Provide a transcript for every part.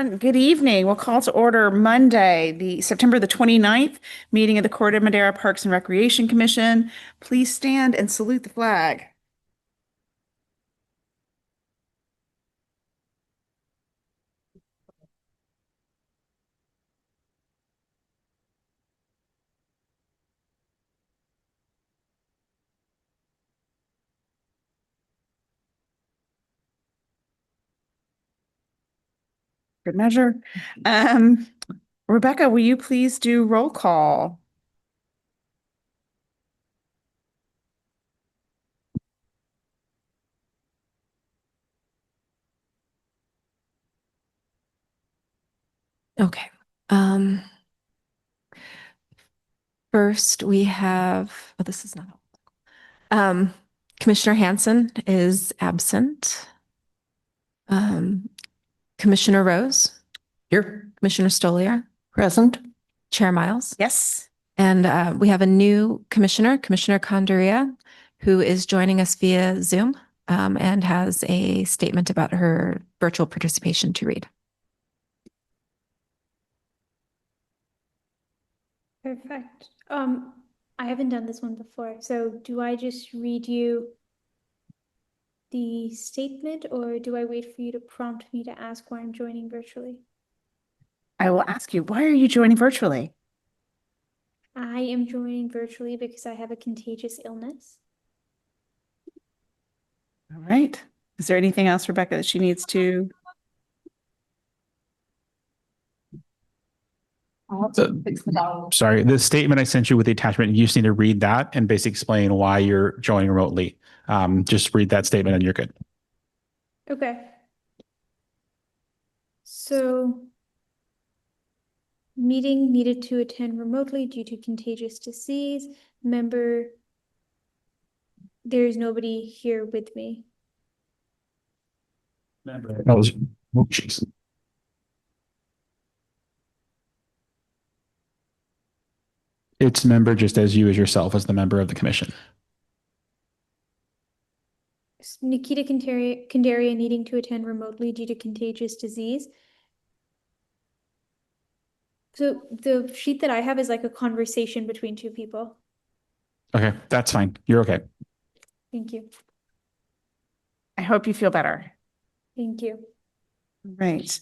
everyone. Good evening. We'll call to order Monday, the September the 29th meeting of the Corte Madera Parks and Recreation Commission. Please stand and salute the flag. Good measure. Um, Rebecca, will you please do roll call? Okay. First we have, oh, this is not, Commissioner Hanson is absent. Commissioner Rose, Here. Commissioner Stoliar, Present. Chair Miles. Yes. And we have a new commissioner, Commissioner Condaria, who is joining us via Zoom, and has a statement about her virtual participation to read. Perfect. I haven't done this one before, so do I just read you the statement, or do I wait for you to prompt me to ask why I'm joining virtually? I will ask you, why are you joining virtually? I am joining virtually because I have a contagious illness. All right. Is there anything else, Rebecca, that she needs to? Sorry, the statement I sent you with the attachment, you just need to read that and basically explain why you're joining remotely. Just read that statement and you're good. Okay. So, meeting needed to attend remotely due to contagious disease. Member, there's nobody here with me. That was, oh, jeez. It's member just as you as yourself as the member of the commission. Nikita Kandaria needing to attend remotely due to contagious disease. So the sheet that I have is like a conversation between two people. Okay, that's fine. You're okay. Thank you. I hope you feel better. Thank you. Right.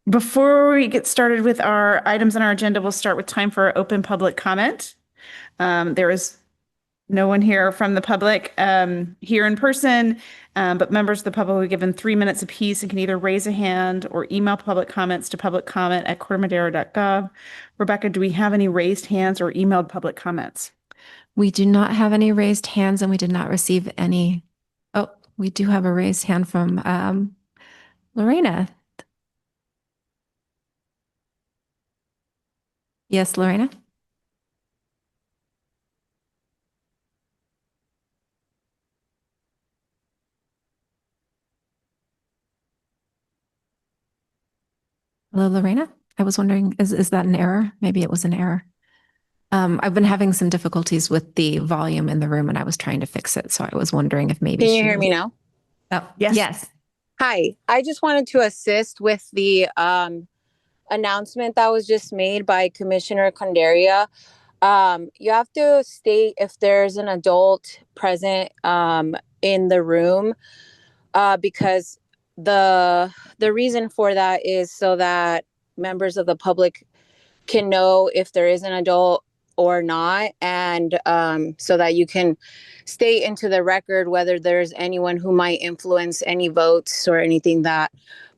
Before we get started with our items on our agenda, we'll start with time for open public comment. There is no one here from the public here in person, but members of the public are given 3 minutes apiece and can either raise a hand or email public comments to publiccomment@cortemadera.gov. Rebecca, do we have any raised hands or emailed public comments? We do not have any raised hands, and we did not receive any. Oh, we do have a raised hand from Lorena. Yes, Lorena. Hello, Lorena. I was wondering, is that an error? Maybe it was an error. I've been having some difficulties with the volume in the room, and I was trying to fix it. So I was wondering if maybe Can you hear me now? Oh, Yes. yes. Hi, I just wanted to assist with the announcement that was just made by Commissioner Condaria. You have to state if there's an adult present in the room, because the reason for that is so that members of the public can know if there is an adult or not, and so that you can state into the record whether there's anyone who might influence any votes or anything that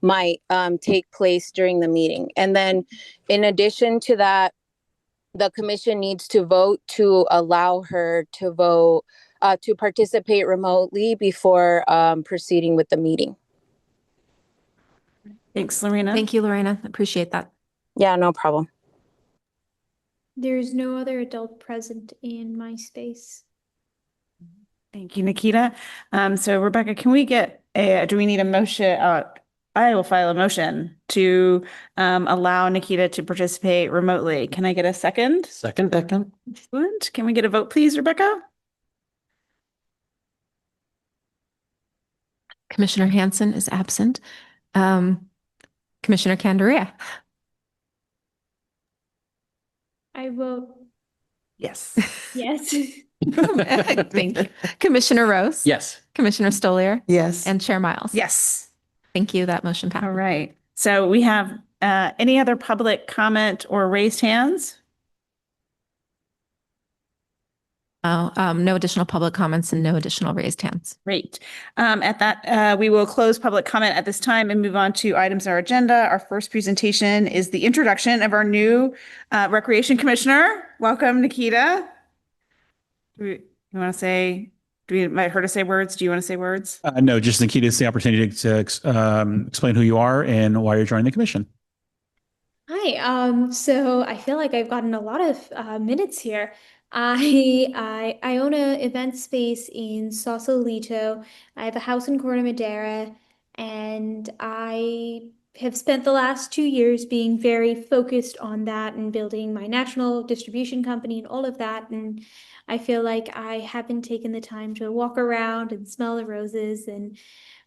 might take place during the meeting. And then in addition to that, the commission needs to vote to allow her to vote to participate remotely before proceeding with the meeting. Thanks, Lorena. Thank you, Lorena. Appreciate that. Yeah, no problem. There's no other adult present in my space. Thank you, Nikita. So Rebecca, can we get do we need a motion? I will file a motion to allow Nikita to participate remotely. Can I get a second? Second. Excellent. Can we get a vote, please, Rebecca? Commissioner Hanson is absent. Commissioner Canderia. I vote Yes. yes. Thank you. Commissioner Rose. Yes. Commissioner Stoliar. Yes. And Chair Miles. Yes. Thank you. That motion All passed. right. So we have any other public comment or raised hands? Oh, no additional public comments and no additional raised hands. Great. At that, we will close public comment at this time and move on to items on our agenda. Our first presentation is the introduction of our new Recreation Commissioner. Welcome, Nikita. You want to say, do we invite her to say words? Do you want to say words? No, just Nikita, it's the opportunity to explain who you are and why you're joining the commission. Hi, so I feel like I've gotten a lot of minutes here. I own a event space in Sausalito. I have a house in Corte Madera, and I have spent the last 2 years being very focused on that and building my national distribution company and all of that. And I feel like I haven't taken the time to walk around and smell the roses. And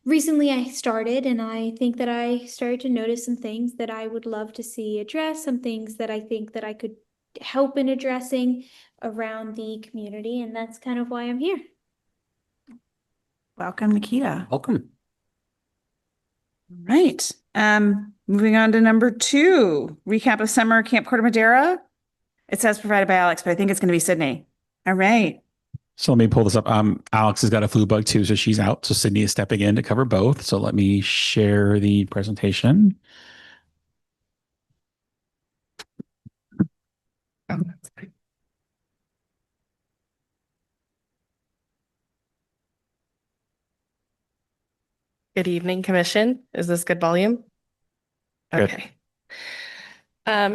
recently I started, and I think that I started to notice some things that I would love to see addressed, some things that I think that I could help in addressing around the community, and that's kind of why I'm here. Welcome, Nikita. Welcome. Right. Moving on to number 2, recap of summer Camp Corte Madera. It says provided by Alex, but I think it's going to be Sydney. All right. So let me pull this up. Alex has got a flu bug too, so she's out. So Sydney is stepping in to cover both. So let me share the presentation. Oh, that's great. Good evening, Commission. Is this good volume? Good. Okay.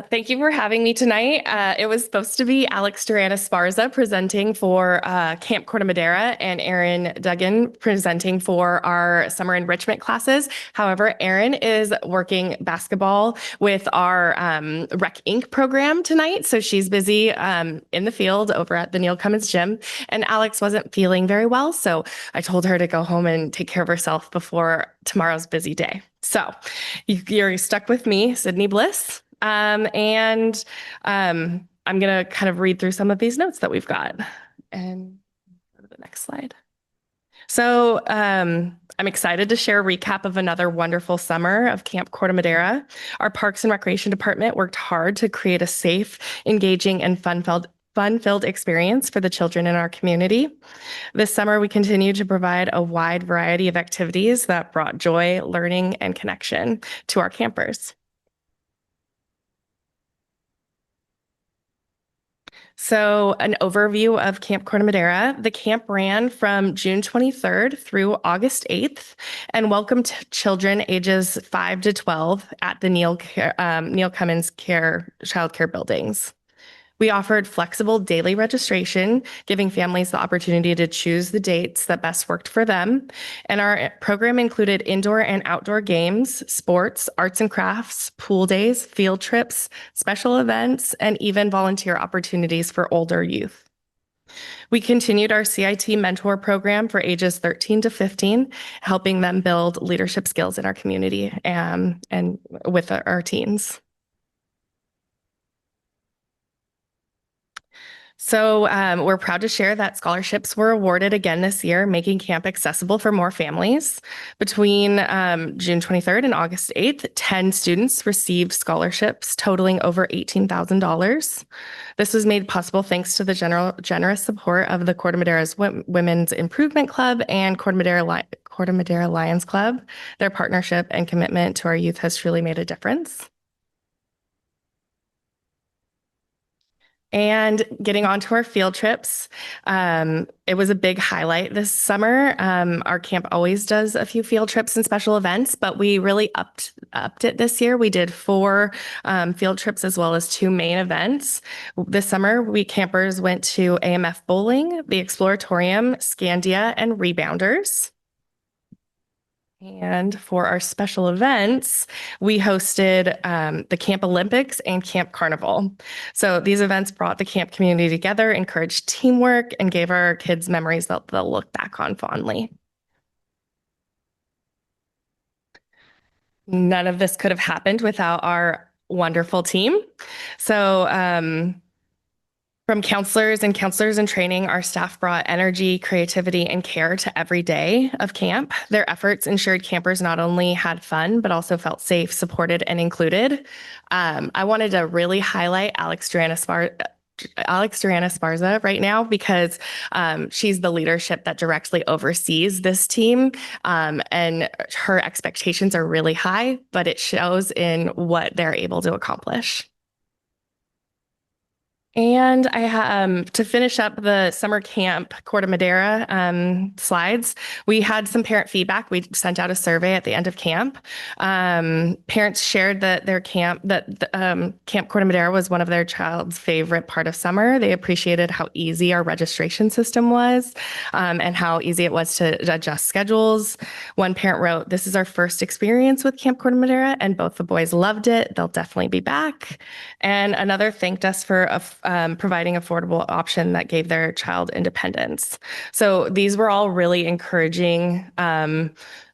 Thank you for having me tonight. It was supposed to be Alex Duran-Esparza presenting for Camp Corte Madera and Erin Duggan presenting for our summer enrichment classes. However, Erin is working basketball with our Rec Inc. program tonight, so she's busy in the field over at the Neil Cummins gym. And Alex wasn't feeling very well, so I told her to go home and take care of herself before tomorrow's busy day. So you're stuck with me, Sydney Bliss. I'm going to kind of read through some of these notes that we've got and go to the next slide. So I'm excited to share a recap of another wonderful summer of Camp Corte Madera. Our Parks and Recreation Department worked hard to create a safe, engaging, and fun-filled experience for the children in our community. This summer, we continue to provide a wide variety of activities that brought joy, learning, and connection to our campers. So an overview of Camp Corte Madera. The camp ran from June 23rd through August 8th and welcomed children ages 5 to 12 at the Neil Cummins child care buildings. We offered flexible daily registration, giving families the opportunity to choose the dates that best worked for them. And our program included indoor and outdoor games, sports, arts and crafts, pool days, field trips, special events, and even volunteer opportunities for older youth. We continued our CIT mentor program for ages 13 to 15, helping them build leadership skills in our community and with our teens. So we're proud to share that scholarships were awarded again this year, making camp accessible for more families. Between June 23rd and August 8th, 10 students received scholarships totaling over $18,000. This was made possible thanks to the generous support of the Corte Madera's Women's Improvement Club and Corte Madera Lions Club. Their partnership and commitment to our youth has truly made a difference. And getting on to our field trips, it was a big highlight this summer. Our camp always does a few field trips and special events, but we really upped it this year. We did 4 field trips as well as 2 main events. This summer, we campers went to AMF Bowling, the Exploratorium, Scandia, and Rebounders. And for our special events, we hosted the Camp Olympics and Camp Carnival. So these events brought the camp community together, encouraged teamwork, and gave our kids memories that they'll look back on fondly. None of this could have happened without our wonderful team. So, from counselors in training, our staff brought energy, creativity, and care to every day of camp. Their efforts ensured campers not only had fun, but also felt safe, supported, and included. I wanted to really highlight Alex Durana Sparza right now because she's the leadership that directly oversees this team, and her expectations are really high, but it shows in what they're able to accomplish. And I have to finish up the summer camp Corte Madera slides. We had some parent feedback. We sent out a survey at the end of camp. Parents shared that Camp Corte Madera was one of their child's favorite part of summer. They appreciated how easy our registration system was, and how easy it was to adjust schedules. One parent wrote, "This is our first experience with Camp Corte Madera, and both the boys loved it. They'll definitely be back." And another thanked us for providing affordable option that gave their child independence. So these were all really encouraging.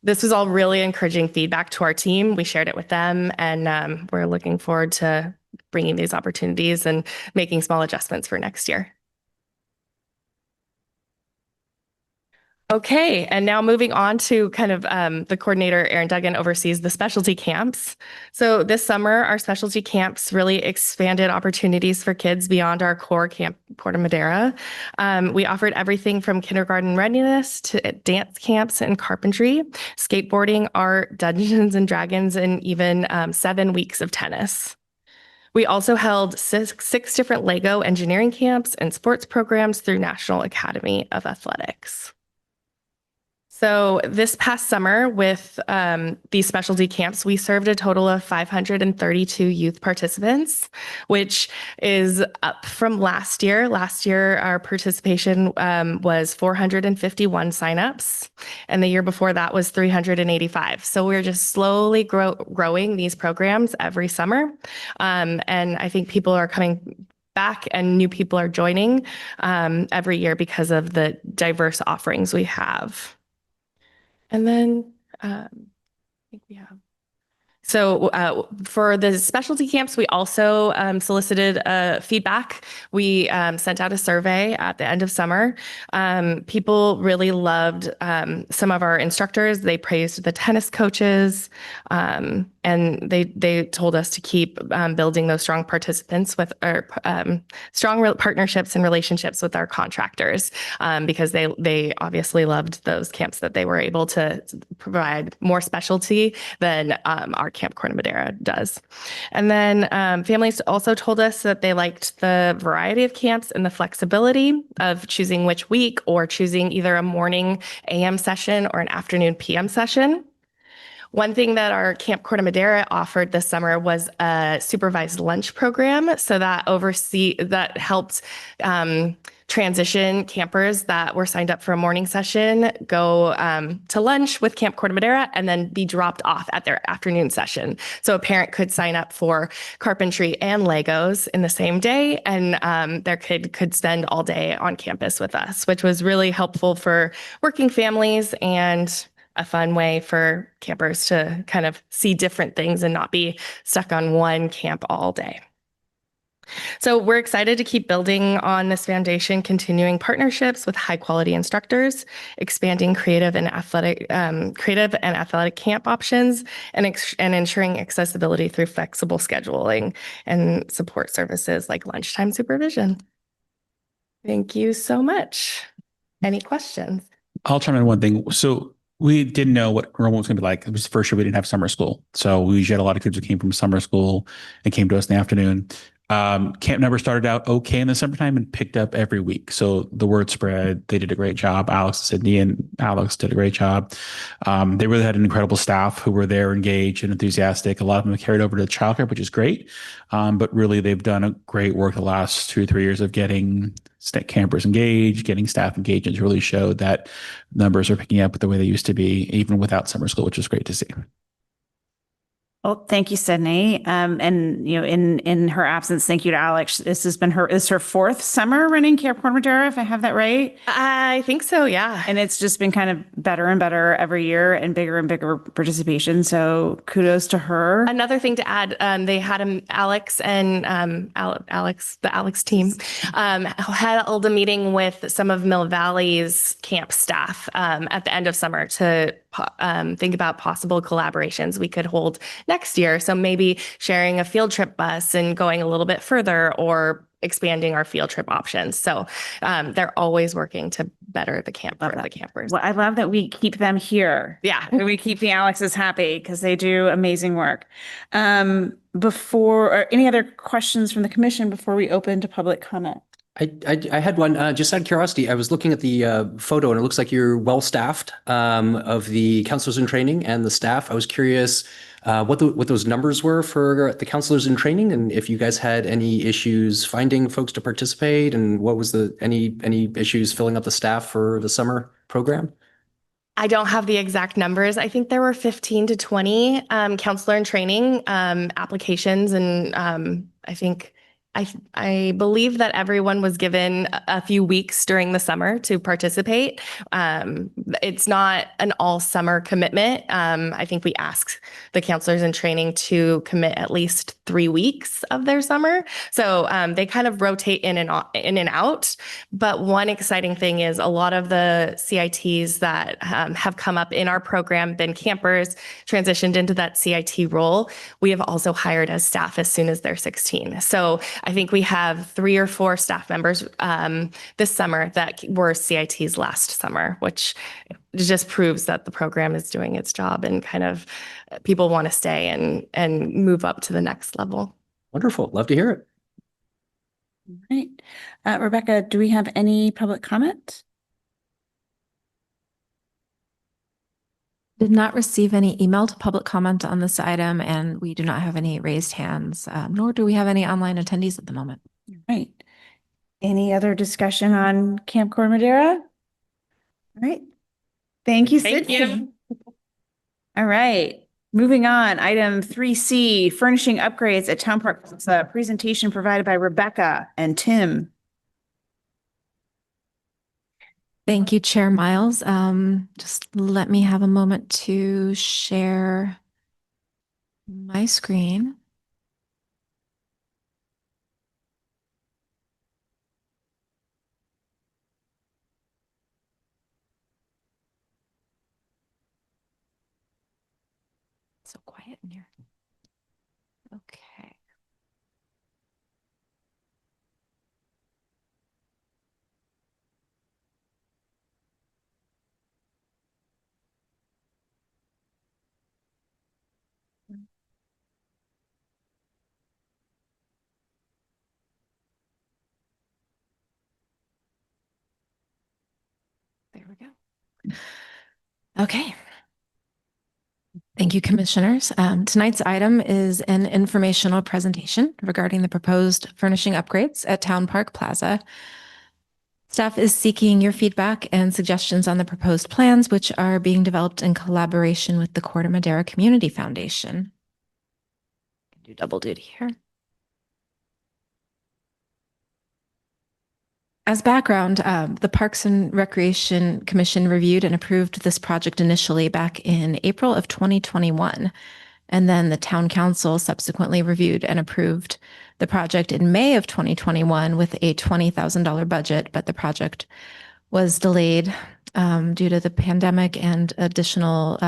This was all really encouraging feedback to our team. We shared it with them, and we're looking forward to bringing these opportunities and making small adjustments for next year. Okay, and now moving on to kind of the coordinator, Erin Duggan, oversees the specialty camps. So this summer, our specialty camps really expanded opportunities for kids beyond our core Camp Corte Madera. We offered everything from kindergarten readiness to dance camps and carpentry, skateboarding, art, Dungeons and Dragons, and even 7 weeks of tennis. We also held six different Lego engineering camps and sports programs through National Academy of Athletics. So this past summer with these specialty camps, we served a total of 532 youth participants, which is up from last year. Last year, our participation was 451 signups, and the year before that was 385. So we're just slowly growing these programs every summer. And I think people are coming back and new people are joining every year because of the diverse offerings we have. And then I think we have. So for the specialty camps, we also solicited feedback. We sent out a survey at the end of summer. People really loved some of our instructors. They praised the tennis coaches, and they told us to keep building those strong participants with our strong partnerships and relationships with our contractors, because they obviously loved those camps that they were able to provide more specialty than our Camp Corte Madera does. And then families also told us that they liked the variety of camps and the flexibility of choosing which week or choosing either a morning AM session or an afternoon PM session. One thing that our Camp Corte Madera offered this summer was a supervised lunch program. So that helped transition campers that were signed up for a morning session go to lunch with Camp Corte Madera and then be dropped off at their afternoon session. So a parent could sign up for carpentry and Legos in the same day, and their kid could spend all day on campus with us, which was really helpful for working families and a fun way for campers to kind of see different things and not be stuck on one camp all day. So we're excited to keep building on this foundation, continuing partnerships with high quality instructors, expanding creative and athletic camp options, and ensuring accessibility through flexible scheduling and support services like lunchtime supervision. Thank you so much. Any questions? I'll chime in one thing. So we didn't know what enrollment was going to be like. It was the first year we didn't have summer school. So we usually had a lot of kids who came from summer school and came to us in the afternoon. Camp numbers started out okay in the summertime and picked up every week. So the word spread. They did a great job. Sydney and Alex did a great job. They really had an incredible staff who were there, engaged and enthusiastic. A lot of them carried over to childcare, which is great. But really, they've done a great work the last 2 or 3 years of getting campers engaged, getting staff engaged. It's really showed that numbers are picking up the way they used to be, even without summer school, which is great to see. Well, thank you, Sydney. And in her absence, thank you to Alex. This has been her fourth summer running Camp Corte Madera, if I have that right. I think so, yeah. And it's just been kind of better and better every year and bigger participation. So kudos to her. Another thing to add, they had Alex and the Alex team held a meeting with some of Mill Valley's camp staff at the end of summer to think about possible collaborations we could hold next year. So maybe sharing a field trip bus and going a little bit further, or expanding our field trip options. So they're always working to better the camp for the campers. Well, I love that we keep them here. Yeah. And we keep the Alexes happy because they do amazing work. Or any other questions from the commission before we open to public comment? I had one, just out of curiosity. I was looking at the photo and it looks like you're well staffed of the counselors in training and the staff. I was curious what those numbers were for the counselors in training, and if you guys had any issues finding folks to participate, and what was any issues filling up the staff for the summer program? I don't have the exact numbers. I think there were 15 to 20 counselor in training applications. And I believe that everyone was given a few weeks during the summer to participate. It's not an all summer commitment. I think we ask the counselors in training to commit at least 3 weeks of their summer. So they kind of rotate in and out. But one exciting thing is a lot of the CITs that have come up in our program, been campers, transitioned into that CIT role, we have also hired as staff as soon as they're 16. So I think we have 3 or 4 staff members this summer that were CITs last summer, which just proves that the program is doing its job and kind of people want to stay and move up to the next level. Wonderful. Love to hear it. All right. Rebecca, do we have any public comment? Did not receive any emailed public comment on this item, and we do not have any raised hands, nor do we have any online attendees at the moment. All right. Any other discussion on Camp Corte Madera? All right. Thank you, Thank Sydney. you. All right. Moving on, item 3C, furnishing upgrades at Town Park. It's a presentation provided by Rebecca and Tim. Thank you, Chair Miles. Just let me have a moment to share my screen. So quiet in here. Okay. There we go. Okay. Thank you, Commissioners. Tonight's item is an informational presentation regarding the proposed furnishing upgrades at Town Park Plaza. Staff is seeking your feedback and suggestions on the proposed plans, which are being developed in collaboration with the Corte Madera Community Foundation. Do double duty here. As background, the Parks and Recreation Commission reviewed and approved this project initially back in April of 2021. And then the Town Council subsequently reviewed and approved the project in May of 2021 with a $20,000 budget, but the project was delayed due to the pandemic and additional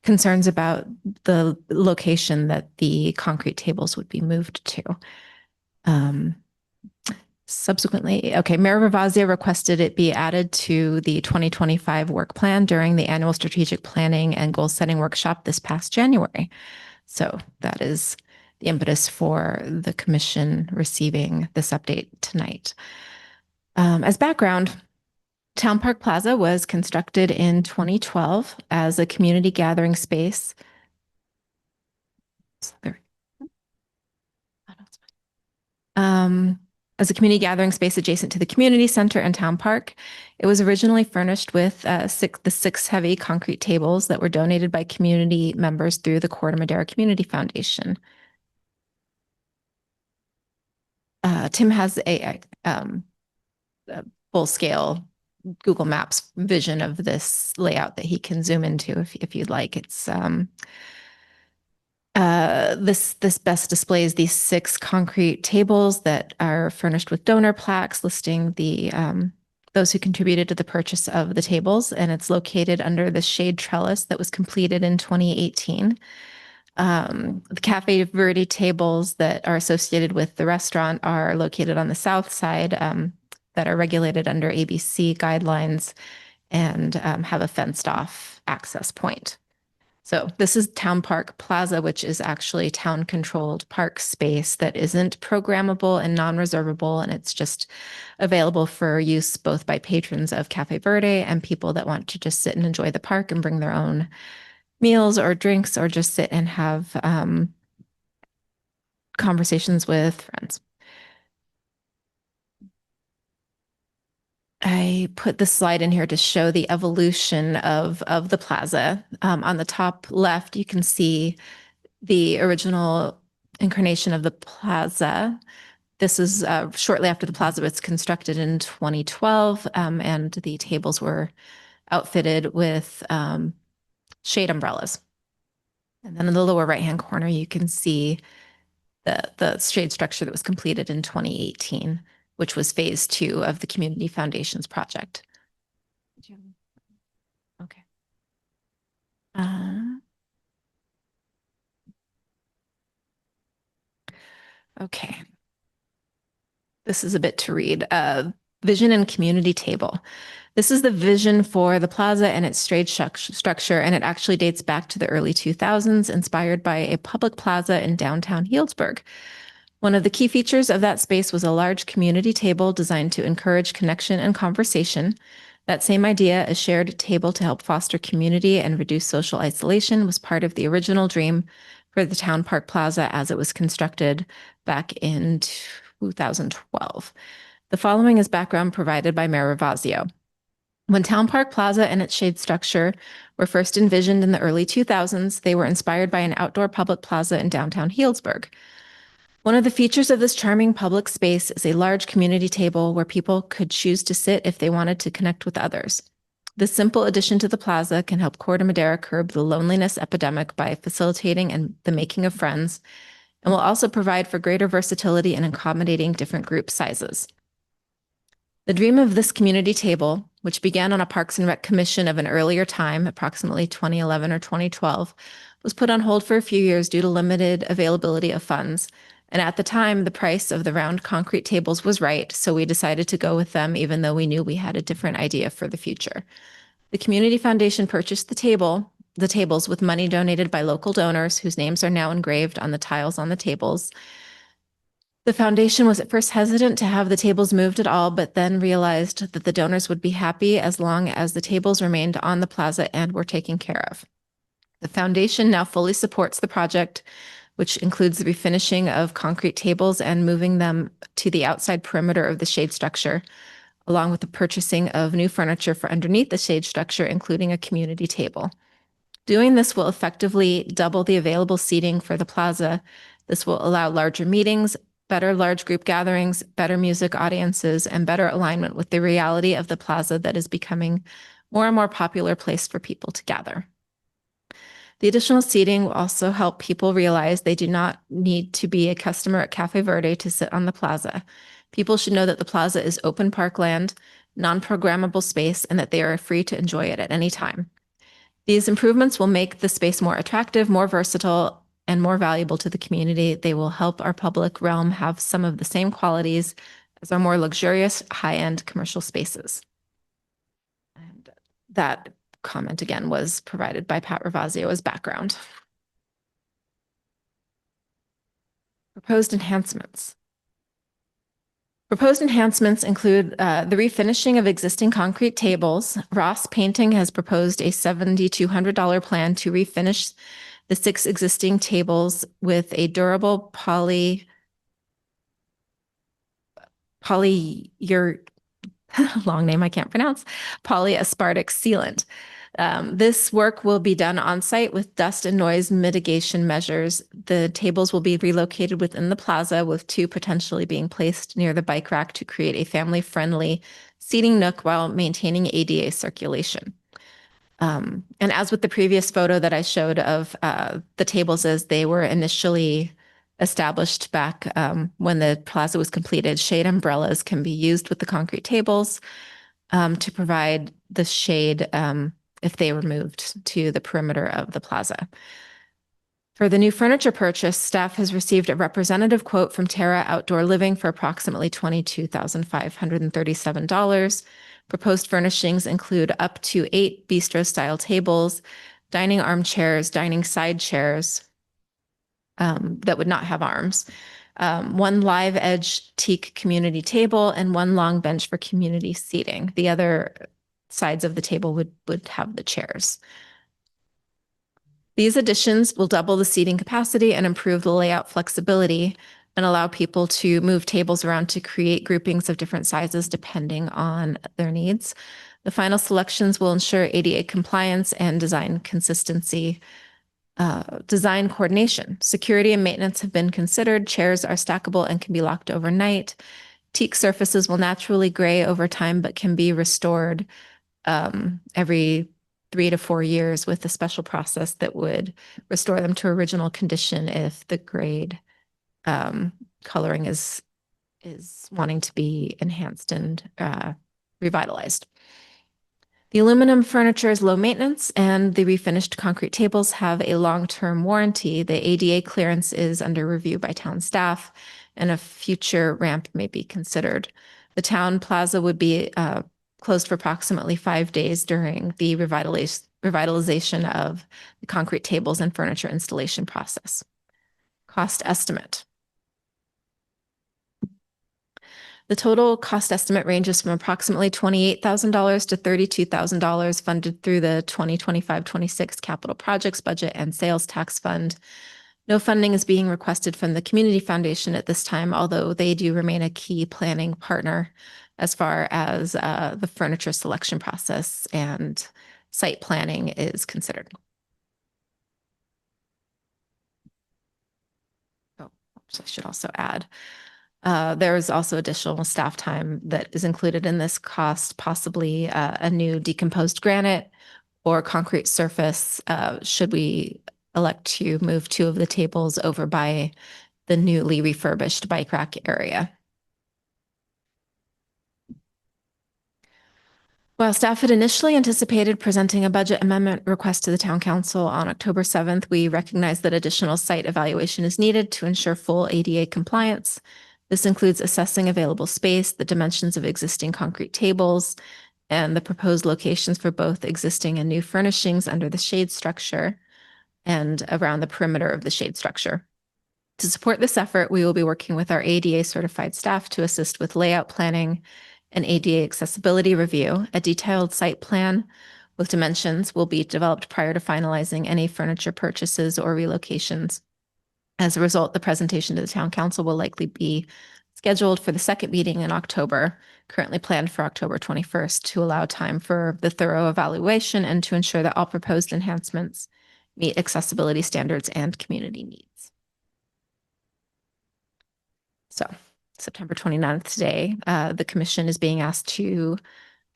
concerns about the location that the concrete tables would be moved to. Subsequently, Mayor Ravazia requested it be added to the 2025 work plan during the annual strategic planning and goal setting workshop this past January. So that is the impetus for the commission receiving this update tonight. As background, Town Park Plaza was constructed in 2012 as a community gathering space. as a community gathering space adjacent to the community center and town park. It was originally furnished with the six heavy concrete tables that were donated by community members through the Corte Madera Community Foundation. Tim has a full-scale Google Maps vision of this layout that he can zoom into if you'd like. It's this best displays these 6 concrete tables that are furnished with donor plaques listing the those who contributed to the purchase of the tables, and it's located under the shade trellis that was completed in 2018. The Cafe Verde tables that are associated with the restaurant are located on the south side that are regulated under ABC guidelines and have a fenced off access point. So this is Town Park Plaza, which is actually town controlled park space that isn't programmable and non-reservable. And it's just available for use both by patrons of Cafe Verde and people that want to just sit and enjoy the park and bring their own meals or drinks or just sit and have conversations with friends. I put this slide in here to show the evolution of the plaza. On the top left, you can see the original incarnation of the plaza. This is shortly after the plaza was constructed in 2012, and the tables were outfitted with shade umbrellas. And then in the lower right-hand corner, you can see the shade structure that was completed in 2018, which was phase 2 of the Community Foundations project. Okay. Okay. This is a bit to read. Vision and community table. This is the vision for the plaza and its shade structure, and it actually dates back to the early 2000s, inspired by a public plaza in downtown Healdsburg. One of the key features of that space was a large community table designed to encourage connection and conversation. That same idea, a shared table to help foster community and reduce social isolation, was part of the original dream for the Town Park Plaza as it was constructed back in 2012. The following is background provided by Mayor Ravazio. When Town Park Plaza and its shade structure were first envisioned in the early 2000s, they were inspired by an outdoor public plaza in downtown Healdsburg. One of the features of this charming public space is a large community table where people could choose to sit if they wanted to connect with others. This simple addition to the plaza can help Corte Madera curb the loneliness epidemic by facilitating and the making of friends, and will also provide for greater versatility in accommodating different group sizes. The dream of this community table, which began on a Parks and Rec commission of an earlier time, approximately 2011 or 2012, was put on hold for a few years due to limited availability of funds. And at the time, the price of the round concrete tables was right, so we decided to go with them, even though we knew we had a different idea for the future. The Community Foundation purchased the tables with money donated by local donors whose names are now engraved on the tiles on the tables. The foundation was at first hesitant to have the tables moved at all, but then realized that the donors would be happy as long as the tables remained on the plaza and were taken care of. The foundation now fully supports the project, which includes the refinishing of concrete tables and moving them to the outside perimeter of the shade structure, along with the purchasing of new furniture for underneath the shade structure, including a community table. Doing this will effectively double the available seating for the plaza. This will allow larger meetings, better large group gatherings, better music audiences, and better alignment with the reality of the plaza that is becoming more and more popular place for people to gather. The additional seating will also help people realize they do not need to be a customer at Cafe Verde to sit on the plaza. People should know that the plaza is open parkland, non-programmable space, and that they are free to enjoy it at any time. These improvements will make the space more attractive, more versatile, and more valuable to the community. They will help our public realm have some of the same qualities as our more luxurious, high-end commercial spaces. And that comment again was provided by Pat Ravazio as background. Proposed enhancements. Proposed enhancements include the refinishing of existing concrete tables. Ross Painting has proposed a $7,200 plan to refinish the 6 existing tables with a durable your long name I can't pronounce, polyaspartic sealant. This work will be done on site with dust and noise mitigation measures. The tables will be relocated within the plaza, with 2 potentially being placed near the bike rack to create a family-friendly seating nook while maintaining ADA circulation. And as with the previous photo that I showed of the tables as they were initially established back when the plaza was completed, shade umbrellas can be used with the concrete tables to provide the shade if they were moved to the perimeter of the plaza. For the new furniture purchase, staff has received a representative quote from Terra Outdoor Living for approximately $22,537. Proposed furnishings include up to 8 bistro-style tables, dining armchairs, dining side chairs that would not have arms, 1 live edge teak community table, and 1 long bench for community seating. The other sides of the table would have the chairs. These additions will double the seating capacity and improve the layout flexibility and allow people to move tables around to create groupings of different sizes depending on their needs. The final selections will ensure ADA compliance and design consistency. Design coordination. Security and maintenance have been considered. Chairs are stackable and can be locked overnight. Teak surfaces will naturally gray over time, but can be restored every 3 to 4 years with a special process that would restore them to original condition if the grade coloring is wanting to be enhanced and revitalized. The aluminum furniture is low maintenance, and the refinished concrete tables have a long-term warranty. The ADA clearance is under review by town staff, and a future ramp may be considered. The town plaza would be closed for approximately 5 days during the revitalization of the concrete tables and furniture installation process. Cost estimate. The total cost estimate ranges from approximately $28,000 to $32,000 funded through the 2025-26 capital projects budget and sales tax fund. No funding is being requested from the Community Foundation at this time, although they do remain a key planning partner as far as the furniture selection process and site planning is considered. Oh, so I should also add, there is also additional staff time that is included in this cost, possibly a new decomposed granite or concrete surface should we elect to move 2 of the tables over by the newly refurbished bike rack area. While staff had initially anticipated presenting a budget amendment request to the town council on October 7th, we recognize that additional site evaluation is needed to ensure full ADA compliance. This includes assessing available space, the dimensions of existing concrete tables, and the proposed locations for both existing and new furnishings under the shade structure and around the perimeter of the shade structure. To support this effort, we will be working with our ADA certified staff to assist with layout planning and ADA accessibility review. A detailed site plan with dimensions will be developed prior to finalizing any furniture purchases or relocations. As a result, the presentation to the town council will likely be scheduled for the 2nd meeting in October, currently planned for October 21st, to allow time for the thorough evaluation and to ensure that all proposed enhancements meet accessibility standards and community needs. So, September 29th today, the commission is being asked to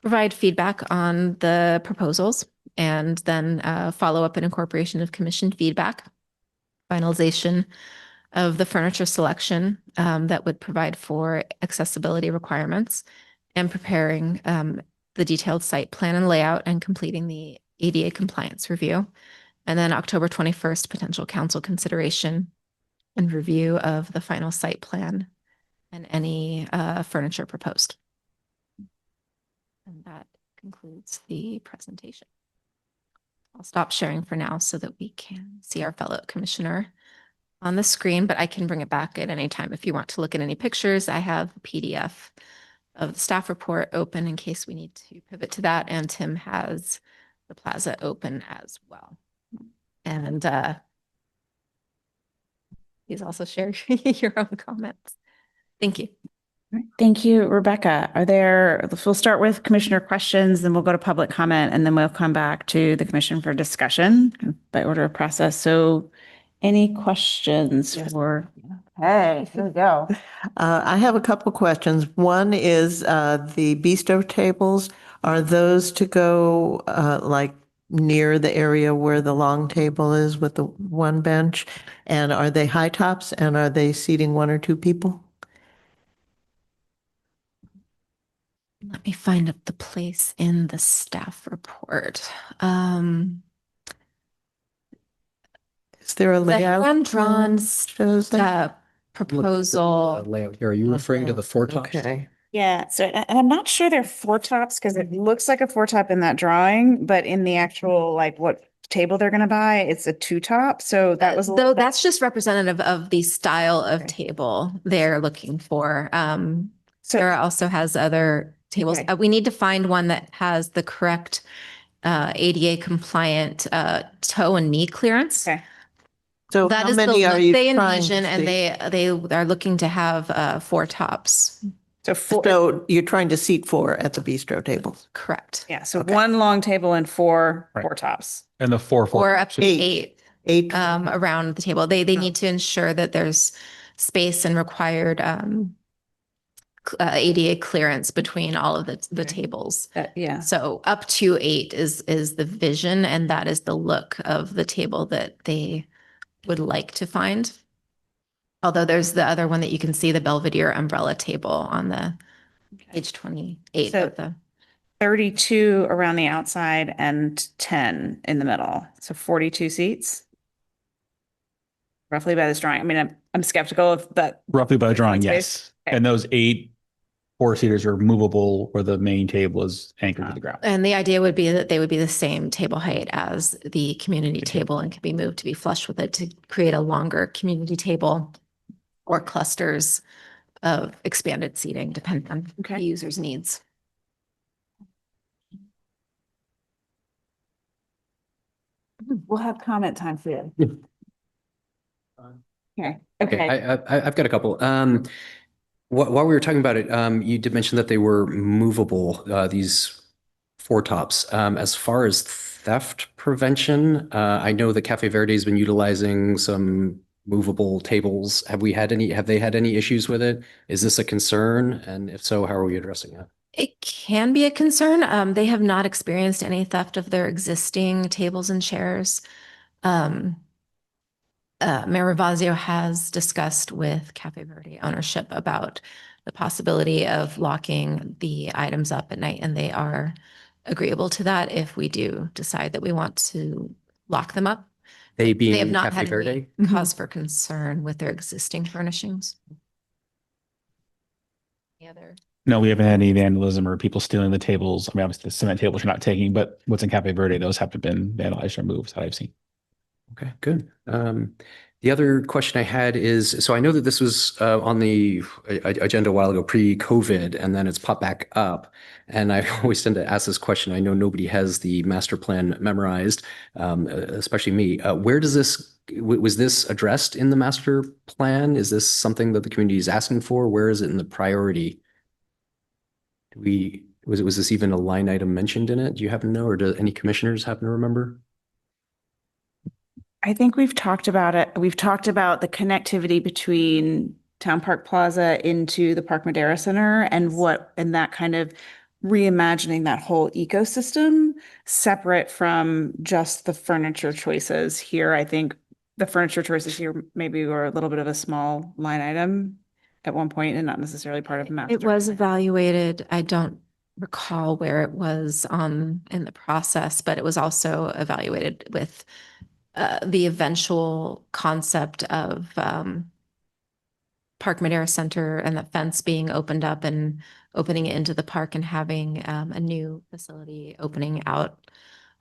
provide feedback on the proposals and then follow up an incorporation of commission feedback, finalization of the furniture selection that would provide for accessibility requirements, and preparing the detailed site plan and layout and completing the ADA compliance review. And then October 21st, potential council consideration and review of the final site plan and any furniture proposed. And that concludes the presentation. I'll stop sharing for now so that we can see our fellow commissioner on the screen, but I can bring it back at any time if you want to look at any pictures. I have a PDF of the staff report open in case we need to pivot to that, and Tim has the plaza open as well. And please also share your own comments. Thank you. right. Thank you, Rebecca. We'll start with commissioner questions, then we'll go to public comment, and then we'll come back to the commission for discussion by order of process. So any questions for, hey, here we go. I have a couple questions. One is the bistro tables. Are those to go like near the area where the long table is with the one bench? And are they high tops and are they seating one or two people? Let me find up the place in the staff report. Is there a The layout? hand-drawn Shows that? proposal. Layout here. Are you referring to the four tops? Okay. Yeah, so, and I'm not sure they're four tops because it looks like a four top in that drawing, but in the actual, like what table they're gonna buy, it's a two top. So that was. Though that's just representative of the style of Okay. table they're looking for. So- Sarah also has other tables. Okay. We need to find one that has the correct ADA compliant toe and knee clearance. Okay. So That how is the many are look you they trying to envision, and seat? they are looking to have four tops. So four, So you're trying to seat four at the bistro tables? Correct. yeah, so Okay. one long table and four Right. tops. And the four. Or up to Eight. eight 8? around the table. They need to ensure that there's space and required ADA clearance between all of the tables. Yeah. So up to 8 is the vision, and that is the look of the table that they would like to find. Although there's the other one that you can see, the Belvedere umbrella table on the page 28 So- of the. 32 around the outside and 10 in the middle. So 42 seats. Roughly by this drawing. I mean, I'm skeptical of that. Roughly by drawing, Space. yes. Okay. And those 8 four-seaters are movable where the main table is anchored to the ground. And the idea would be that they would be the same table height as the community table and can be moved to be flush with it to create a longer community table or clusters of expanded seating, depending on Okay. the user's needs. We'll have comment time for you. Okay. Okay, Okay. I've got a couple. While we were talking about it, you did mention that they were movable, these four tops. As far as theft prevention, I know that Cafe Verde has been utilizing some movable tables. Have they had any issues with it? Is this a concern? And if so, how are we addressing it? It can be a concern. They have not experienced any theft of their existing tables and chairs. Mayor Ravazio has discussed with Cafe Verde ownership about the possibility of locking the items up at night, and they are agreeable to that if we do decide that we want to lock them up. They They have being not Cafe had Verde? any cause for concern with their existing furnishings. Any other? No, we haven't had any vandalism or people stealing the tables. I mean, obviously the cement tables are not taking, but what's in Cafe Verde, those haven't been vandalized or moved that I've seen. Okay, good. The other question I had is, so I know that this was on the agenda a while ago, pre-COVID, and then it's popped back up. And I always tend to ask this question. I know nobody has the master plan memorized, especially me. Where does was this addressed in the master plan? Is this something that the community is asking for? Where is it in the priority? Was this even a line item mentioned in it? Do you happen to know, or do any commissioners happen to remember? I think we've talked about it. We've talked about the connectivity between Town Park Plaza into the Park Madera Center and that kind of reimagining that whole ecosystem separate from just the furniture choices here. I think the furniture choices here maybe were a little bit of a small line item at one point and not necessarily part of the master. It was evaluated. I don't recall where it was in the process, but it was also evaluated with the eventual concept of Park Madera Center and the fence being opened up and opening it into the park and having a new facility opening out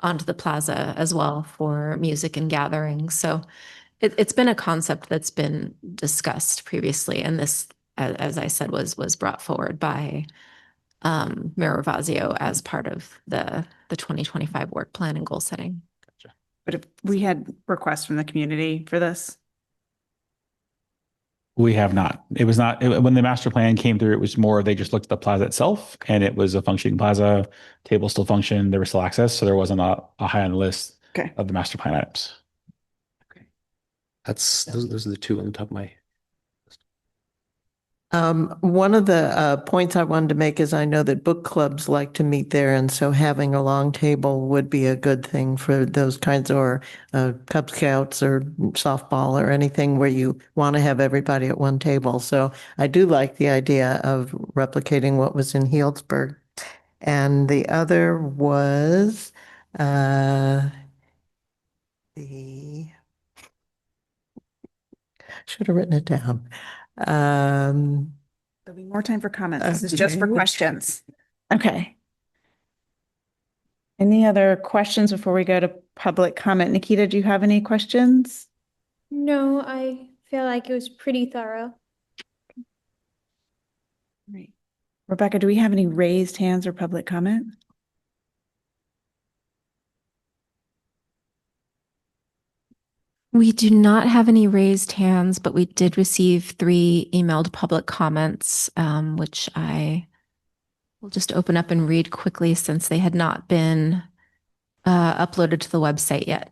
onto the plaza as well for music and gatherings. So it's been a concept that's been discussed previously, and this, as I said, was brought forward by Mayor Ravazio as part of the 2025 work plan and goal setting. But if we had requests from the community for this. We have not. It was not, when the master plan came through, it was more, they just looked at the plaza itself and it was a functioning plaza. Tables still functioned. There was still access. So there wasn't a high on the list Okay. of the master plan items. Those are the two on the top of my. One of the points I wanted to make is I know that book clubs like to meet there, and so having a long table would be a good thing for those kinds, or Cub Scouts or softball or anything where you want to have everybody at one table. So I do like the idea of replicating what was in Healdsburg. And the other was the, should have written it down. There'll be more time for comments. This is just for Okay. questions. Okay. Any other questions before we go to public comment? Nikita, do you have any questions? No, I feel like it was pretty thorough. Right. Rebecca, do we have any raised hands or public comment? We do not have any raised hands, but we did receive 3 emailed public comments, which I will just open up and read quickly since they had not been uploaded to the website yet.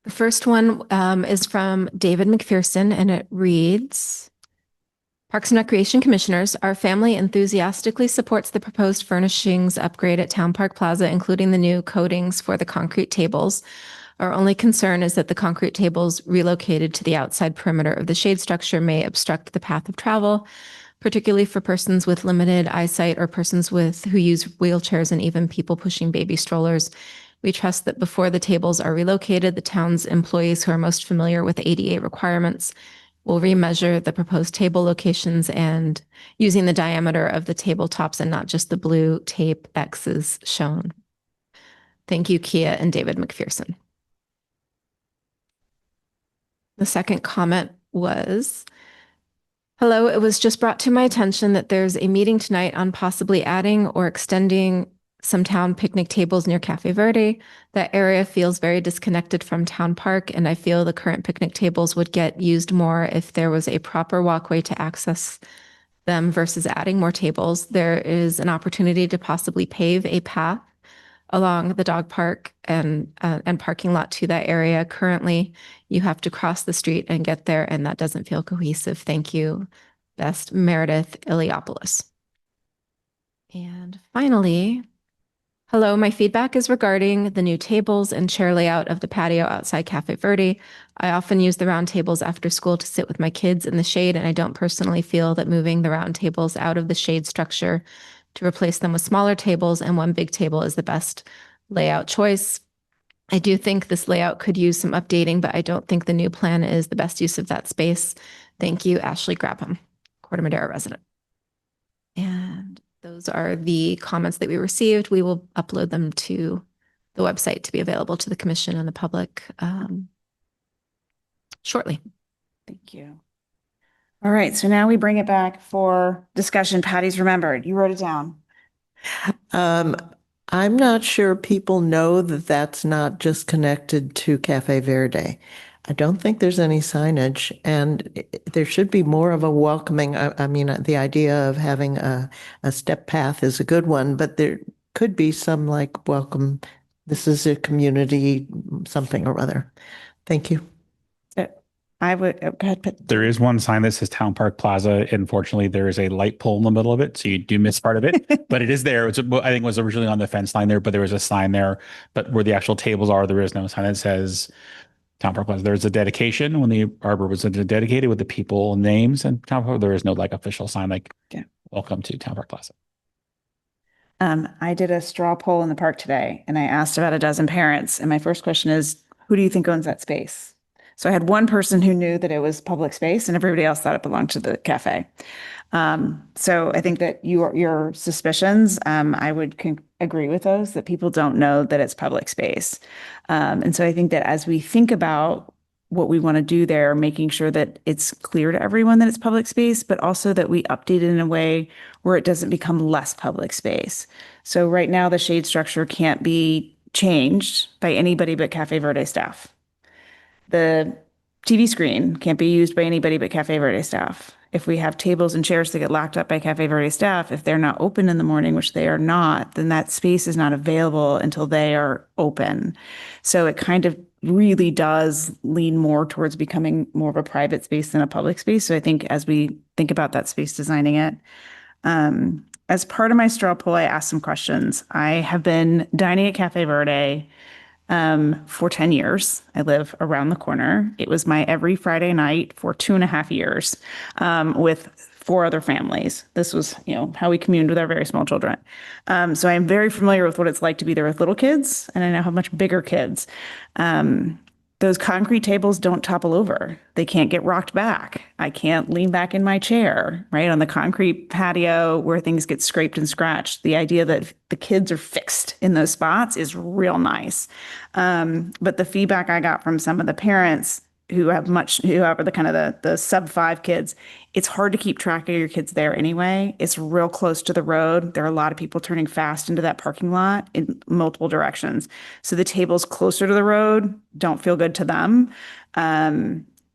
The first one is from David McPherson, and it reads, Parks and Recreation Commissioners, our family enthusiastically supports the proposed furnishings upgrade at Town Park Plaza, including the new coatings for the concrete tables. Our only concern is that the concrete tables relocated to the outside perimeter of the shade structure may obstruct the path of travel, particularly for persons with limited eyesight or persons who use wheelchairs and even people pushing baby strollers. We trust that before the tables are relocated, the town's employees who are most familiar with ADA requirements will remeasure the proposed table locations and using the diameter of the tabletops and not just the blue tape X's shown. Thank you, Kia and David McPherson. The second comment was, hello, it was just brought to my attention that there's a meeting tonight on possibly adding or extending some town picnic tables near Cafe Verde. That area feels very disconnected from Town Park, and I feel the current picnic tables would get used more if there was a proper walkway to access them versus adding more tables. There is an opportunity to possibly pave a path along the dog park and parking lot to that area. Currently, you have to cross the street and get there, and that doesn't feel cohesive. Thank you. Best, Meredith Iliopoulos. And finally, hello, my feedback is regarding the new tables and chair layout of the patio outside Cafe Verde. I often use the round tables after school to sit with my kids in the shade, and I don't personally feel that moving the round tables out of the shade structure to replace them with smaller tables and one big table is the best layout choice. I do think this layout could use some updating, but I don't think the new plan is the best use of that space. Thank you, Ashley Grabham, Corte Madera resident. And those are the comments that we received. We will upload them to the website to be available to the commission and the public shortly. Thank you. All right, so now we bring it back for discussion. Patty's remembered. You wrote it down. I'm not sure people know that that's not just connected to Cafe Verde. I don't think there's any signage, and there should be more of a welcoming. I mean, the idea of having a step path is a good one, but there could be some like welcome. This is a community something or other. Thank you. I would go ahead. There is one sign that says Town Park Plaza. Unfortunately, there is a light pole in the middle of it, so you do miss part of it. But it is there. It's, I think it was originally on the fence line there, but there was a sign there. But where the actual tables are, there is no sign that says Town Park Plaza. There's a dedication when the arbor was dedicated with the people names and Town Park. There is no like official sign like welcome to Town Park Plaza. I did a straw poll in the park today, and I asked about a dozen parents. And my first question is, who do you think owns that space? So I had one person who knew that it was public space, and everybody else thought it belonged to the cafe. So I think that your suspicions, I would agree with those, that people don't know that it's public space. And so I think that as we think about what we want to do there, making sure that it's clear to everyone that it's public space, but also that we update it in a way where it doesn't become less public space. So right now, the shade structure can't be changed by anybody but Cafe Verde staff. The TV screen can't be used by anybody but Cafe Verde staff. If we have tables and chairs that get locked up by Cafe Verde staff, if they're not open in the morning, which they are not, then that space is not available until they are open. So it kind of really does lean more towards becoming more of a private space than a public space. So I think as we think about that space designing it, as part of my straw poll, I asked some questions. I have been dining at Cafe Verde for 10 years. I live around the corner. It was my every Friday night for 2.5 years with 4 other families. This was, how we communed with our very small children. So I'm very familiar with what it's like to be there with little kids, and I now have much bigger kids. Those concrete tables don't topple over. They can't get rocked back. I can't lean back in my chair, right? On the concrete patio where things get scraped and scratched. The idea that the kids are fixed in those spots is real nice. But the feedback I got from some of the parents who have the kind of the sub 5 kids, it's hard to keep track of your kids there anyway. It's real close to the road. There are a lot of people turning fast into that parking lot in multiple directions. So the tables closer to the road don't feel good to them.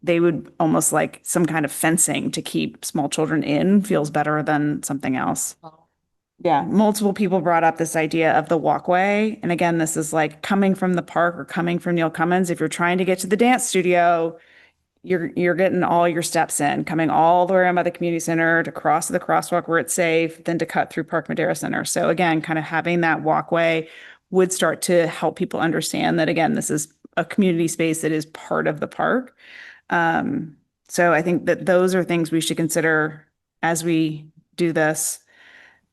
They would almost like some kind of fencing to keep small children in feels better than something else. Yeah, multiple people brought up this idea of the walkway. And again, this is like coming from the park or coming from Neil Cummins. If you're trying to get to the dance studio, you're getting all your steps in, coming all the way around by the community center to cross the crosswalk where it's safe, then to cut through Park Madera Center. So again, kind of having that walkway would start to help people understand that, again, this is a community space that is part of the park. So I think that those are things we should consider as we do this.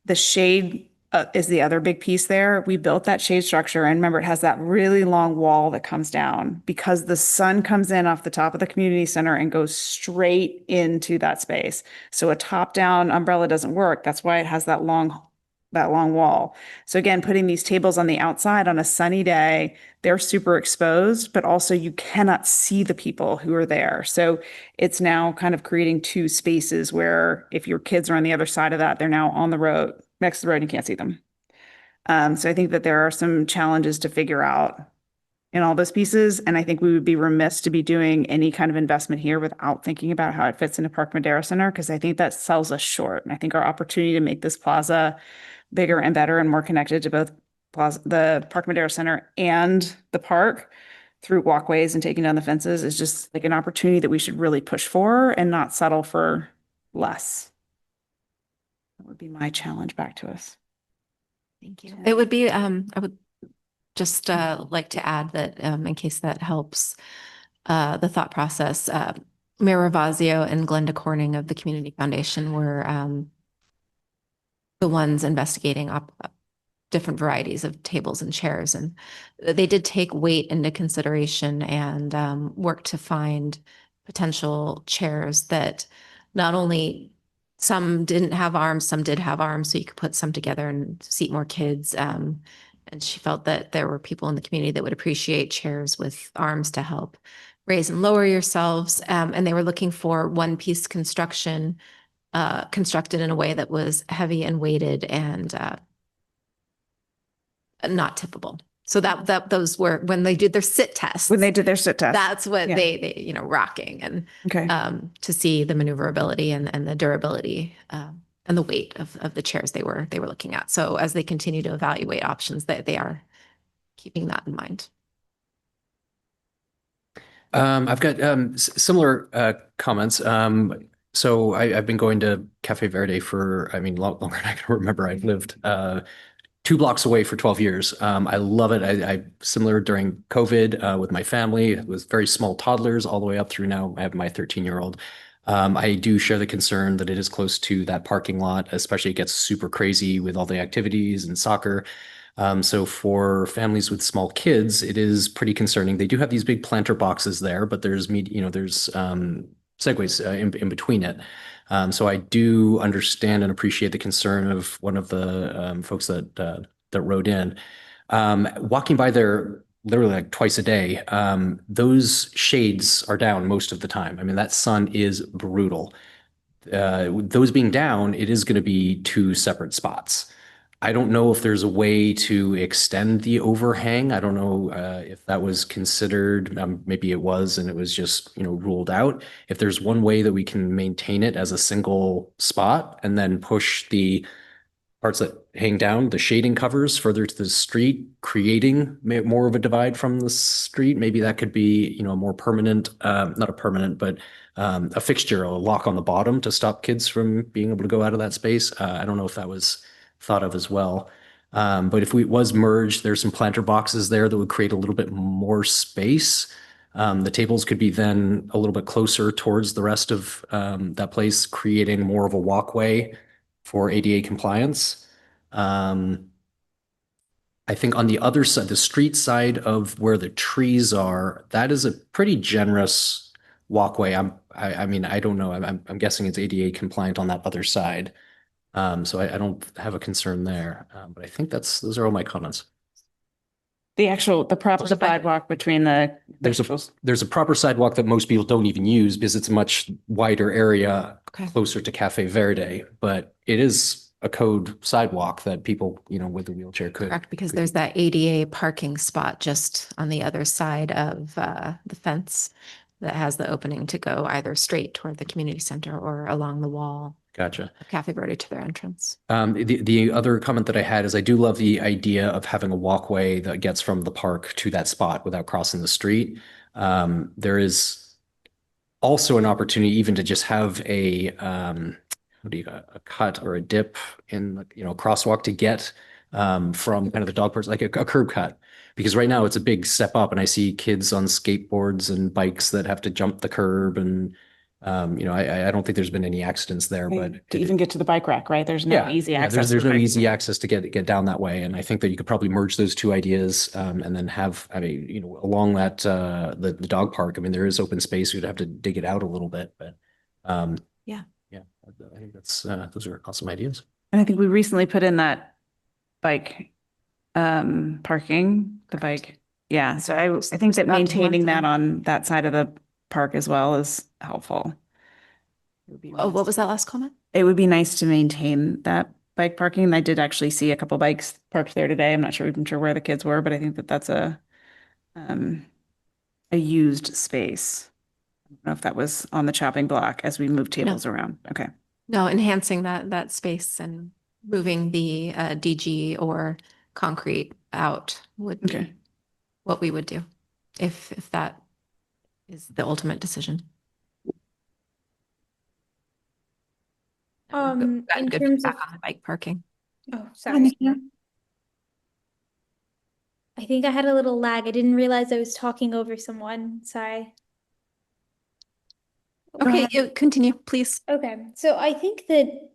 The shade is the other big piece there. We built that shade structure, and remember, it has that really long wall that comes down because the sun comes in off the top of the community center and goes straight into that space. So a top-down umbrella doesn't work. That's why it has that long wall. So again, putting these tables on the outside on a sunny day, they're super exposed, but also you cannot see the people who are there. So it's now kind of creating 2 spaces where if your kids are on the other side of that, they're now on the road, next to the road, and you can't see them. So I think that there are some challenges to figure out in all those pieces. And I think we would be remiss to be doing any kind of investment here without thinking about how it fits into Park Madera Center, because I think that sells us short. And I think our opportunity to make this plaza bigger and better and more connected to both the Park Madera Center and the park through walkways and taking down the fences is just like an opportunity that we should really push for and not settle for less. That would be my challenge back to us. Thank you. It would be, I would just like to add that in case that helps the thought process, Mayor Ravazio and Glenda Corning of the Community Foundation were the ones investigating different varieties of tables and chairs. And they did take weight into consideration and work to find potential chairs that not only some didn't have arms, some did have arms, so you could put some together and seat more kids. And she felt that there were people in the community that would appreciate chairs with arms to help raise and lower yourselves. And they were looking for one-piece construction constructed in a way that was heavy and weighted and not tippable. So that those were when they did their sit tests. When they did their sit test. That's what Yeah. they rocking and Okay. To see the maneuverability and the durability and the weight of the chairs they were looking at. So as they continue to evaluate options, that they are keeping that in mind. I've got similar comments. So I've been going to Cafe Verde for, longer than I can remember. I've lived 2 blocks away for 12 years. I love it. I similar during COVID with my family with very small toddlers all the way up through now. I have my 13-year-old. I do share the concern that it is close to that parking lot, especially it gets super crazy with all the activities and soccer. So for families with small kids, it is pretty concerning. They do have these big planter boxes there, but there's segues in between it. So I do understand and appreciate the concern of one of the folks that wrote in. Walking by there literally like twice a day, those shades are down most of the time. I mean, that sun is brutal. Those being down, it is going to be 2 separate spots. I don't know if there's a way to extend the overhang. I don't know if that was considered. Maybe it was, and it was just, ruled out. If there's one way that we can maintain it as a single spot and then push the parts that hang down, the shading covers further to the street, creating more of a divide from the street. Maybe that could be, a more permanent, not a permanent, but a fixture, a lock on the bottom to stop kids from being able to go out of that space. I don't know if that was thought of as well. But if it was merged, there's some planter boxes there that would create a little bit more space. The tables could be then a little bit closer towards the rest of that place, creating more of a walkway for ADA compliance. I think on the other side, the street side of where the trees are, that is a pretty generous walkway. I mean, I don't know. I'm guessing it's ADA compliant on that other side. So I don't have a concern there. But I think those are all my comments. The proper There's a bike- sidewalk between the. There's a proper sidewalk that most people don't even use because it's a much wider area Okay. closer to Cafe Verde, but it is a code sidewalk that people, with a wheelchair could. Correct, because there's that ADA parking spot just on the other side of the fence that has the opening to go either straight toward the community center or along the wall Gotcha. of Cafe Verde to their entrance. The other comment that I had is I do love the idea of having a walkway that gets from the park to that spot without crossing the street. There is also an opportunity even to just have a cut or a dip in a crosswalk to get from kind of the dog parks, like a curb cut. Because right now it's a big step up, and I see kids on skateboards and bikes that have to jump the curb, and I don't think there's been any accidents there, but To even get to the bike rack, right? There's no easy access. There's for no bikes. easy access to get down that way, and I think that you could probably merge those two ideas, and then have, along that the dog park. I mean, there is open space. You'd have to dig it out a little bit, but Yeah. I think those are awesome ideas. And I think we recently put in that bike parking, the bike. Yeah, so I think that About 2 maintaining months that ago. on that side of the park as well is helpful. It would be Oh, nice. what was that last comment? It would be nice to maintain that bike parking. I did actually see a couple bikes parked there today. I'm not sure, even sure where the kids were, but I think that that's a used space. I don't know if that was on the chopping block as we move tables around. Okay. No, enhancing that space and moving the DG or concrete out would be Okay. what we would do if that is the ultimate decision. In Gotten good terms of, feedback on the bike parking. oh, sorry. I think I had a little lag. I didn't realize I was talking over someone. Sorry. Okay, continue, please. Okay, so I think that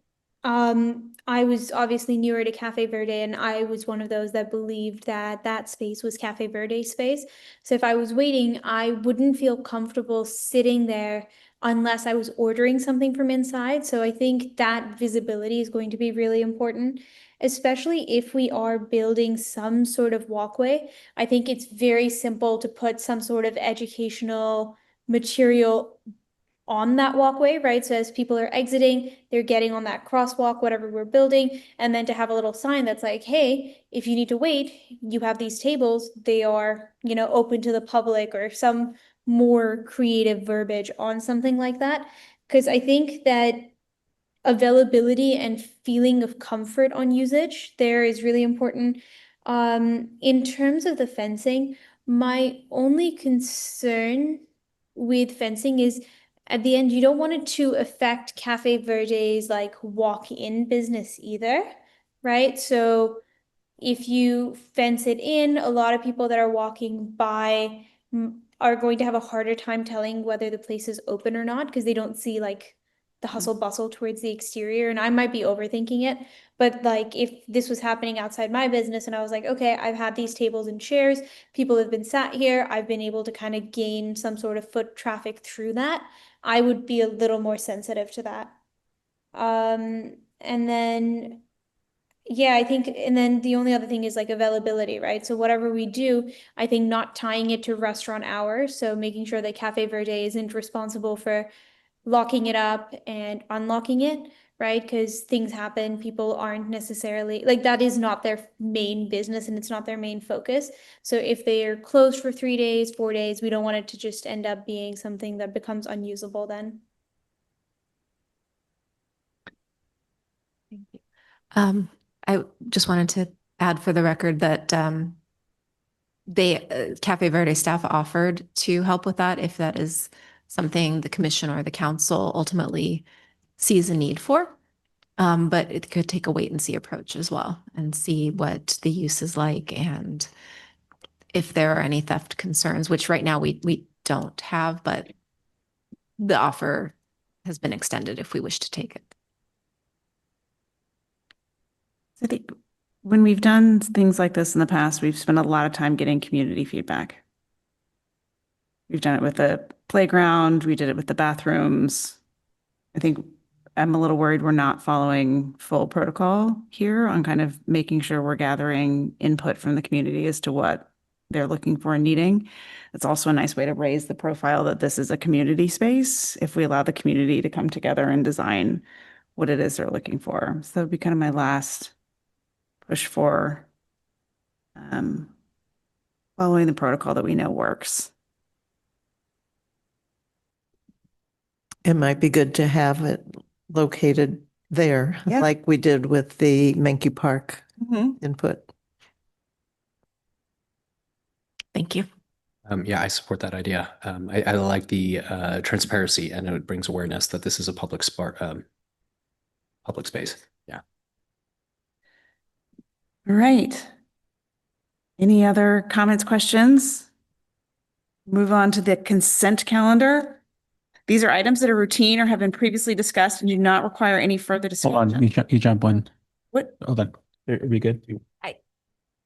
I was obviously newer to Cafe Verde, and I was one of those that believed that that space was Cafe Verde space. So if I was waiting, I wouldn't feel comfortable sitting there unless I was ordering something from inside. So I think that visibility is going to be really important, especially if we are building some sort of walkway. I think it's very simple to put some sort of educational material on that walkway, right? So as people are exiting, they're getting on that crosswalk, whatever we're building, and then to have a little sign that's like, hey, if you need to wait, you have these tables, they are, open to the public, or some more creative verbiage on something like that. Because I think that availability and feeling of comfort on usage there is really important. In terms of the fencing, my only concern with fencing is at the end, you don't want it to affect Cafe Verde's like walk-in business either, right? So if you fence it in, a lot of people that are walking by are going to have a harder time telling whether the place is open or not, because they don't see like the hustle bustle towards the exterior. And I might be overthinking it, but like if this was happening outside my business and I was like, okay, I've had these tables and chairs, people have been sat here, I've been able to kind of gain some sort of foot traffic through that, I would be a little more sensitive to that. And then, yeah, I think, and then the only other thing is like availability, right? So whatever we do, I think not tying it to restaurant hours. So making sure that Cafe Verde isn't responsible for locking it up and unlocking it, right? Because things happen, people aren't necessarily, like, that is not their main business and it's not their main focus. So if they are closed for 3 days, 4 days, we don't want it to just end up being something that becomes unusable then. I just wanted to add for the record that Cafe Verde staff offered to help with that if that is something the commission or the council ultimately sees a need for. But it could take a wait and see approach as well and see what the use is like and if there are any theft concerns, which right now we don't have, but the offer has been extended if we wish to take it. I think when we've done things like this in the past, we've spent a lot of time getting community feedback. We've done it with the playground, we did it with the bathrooms. I think I'm a little worried we're not following full protocol here on kind of making sure we're gathering input from the community as to what they're looking for and needing. It's also a nice way to raise the profile that this is a community space if we allow the community to come together and design what it is they're looking for. So that'd be kind of my last push for following the protocol that we know works. It might be good to have it located there, Yeah. like we did with the Menke Park input. Thank you. Yeah, I support that idea. I like the transparency, and it brings awareness that this is a public space. Yeah. All right. Any other comments, questions? Move on to the consent calendar. These are items that are routine or have been previously discussed and do not require any further Hold on, discussion. you jump one. What? Hold on. Are we good? I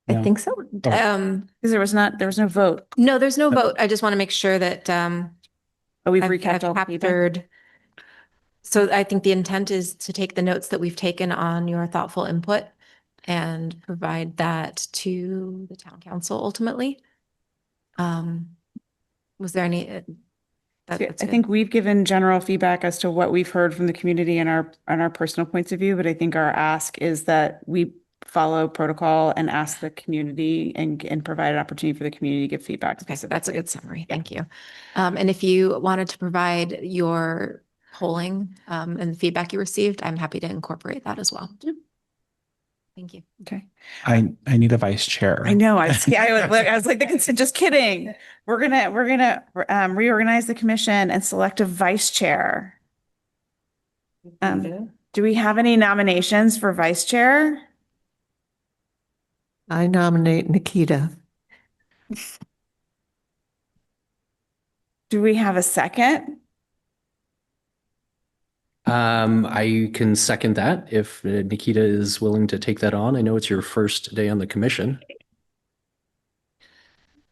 No. think so. Because there was no vote. No, there's no vote. I just want to make sure that But we've I've recapped all the feedback. captured. So I think the intent is to take the notes that we've taken on your thoughtful input and provide that to the town council ultimately. Was there any? I That's good. think we've given general feedback as to what we've heard from the community and our personal points of view, but I think our ask is that we follow protocol and ask the community and provide an opportunity for the community to give feedback. Okay, that's a good summary. Yeah. Thank you. And if you wanted to provide your polling and the feedback you received, I'm happy to incorporate that as well. Thank you. Okay. I need a vice chair. I know. I was like, just kidding. We're gonna reorganize the commission and select a vice chair. Do we have any nominations for vice chair? I nominate Nikita. Do we have a second? I can second that if Nikita is willing to take that on. I know it's your first day on the commission.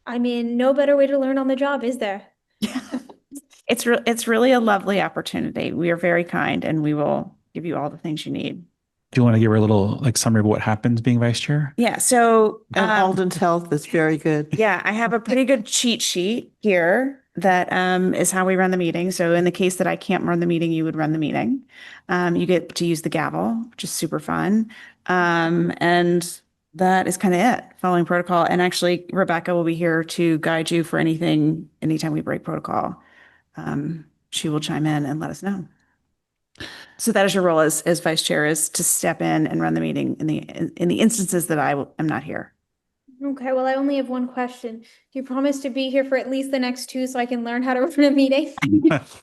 I mean, no better way to learn on the job, is there? It's really a lovely opportunity. We are very kind and we will give you all the things you need. Do you want to give her a little summary of what happens being vice chair? Yeah. So And Alden's health is very good. yeah, I have a pretty good cheat sheet here that is how we run the meeting. So in the case that I can't run the meeting, you would run the meeting. You get to use the gavel, which is super fun. And that is kind of it, following protocol. And actually, Rebecca will be here to guide you for anything, anytime we break protocol. She will chime in and let us know. So that is your role as vice chair, is to step in and run the meeting in the instances that I am not here. Okay, well, I only have one question. Do you promise to be here for at least the next two so I can learn how to run a meeting?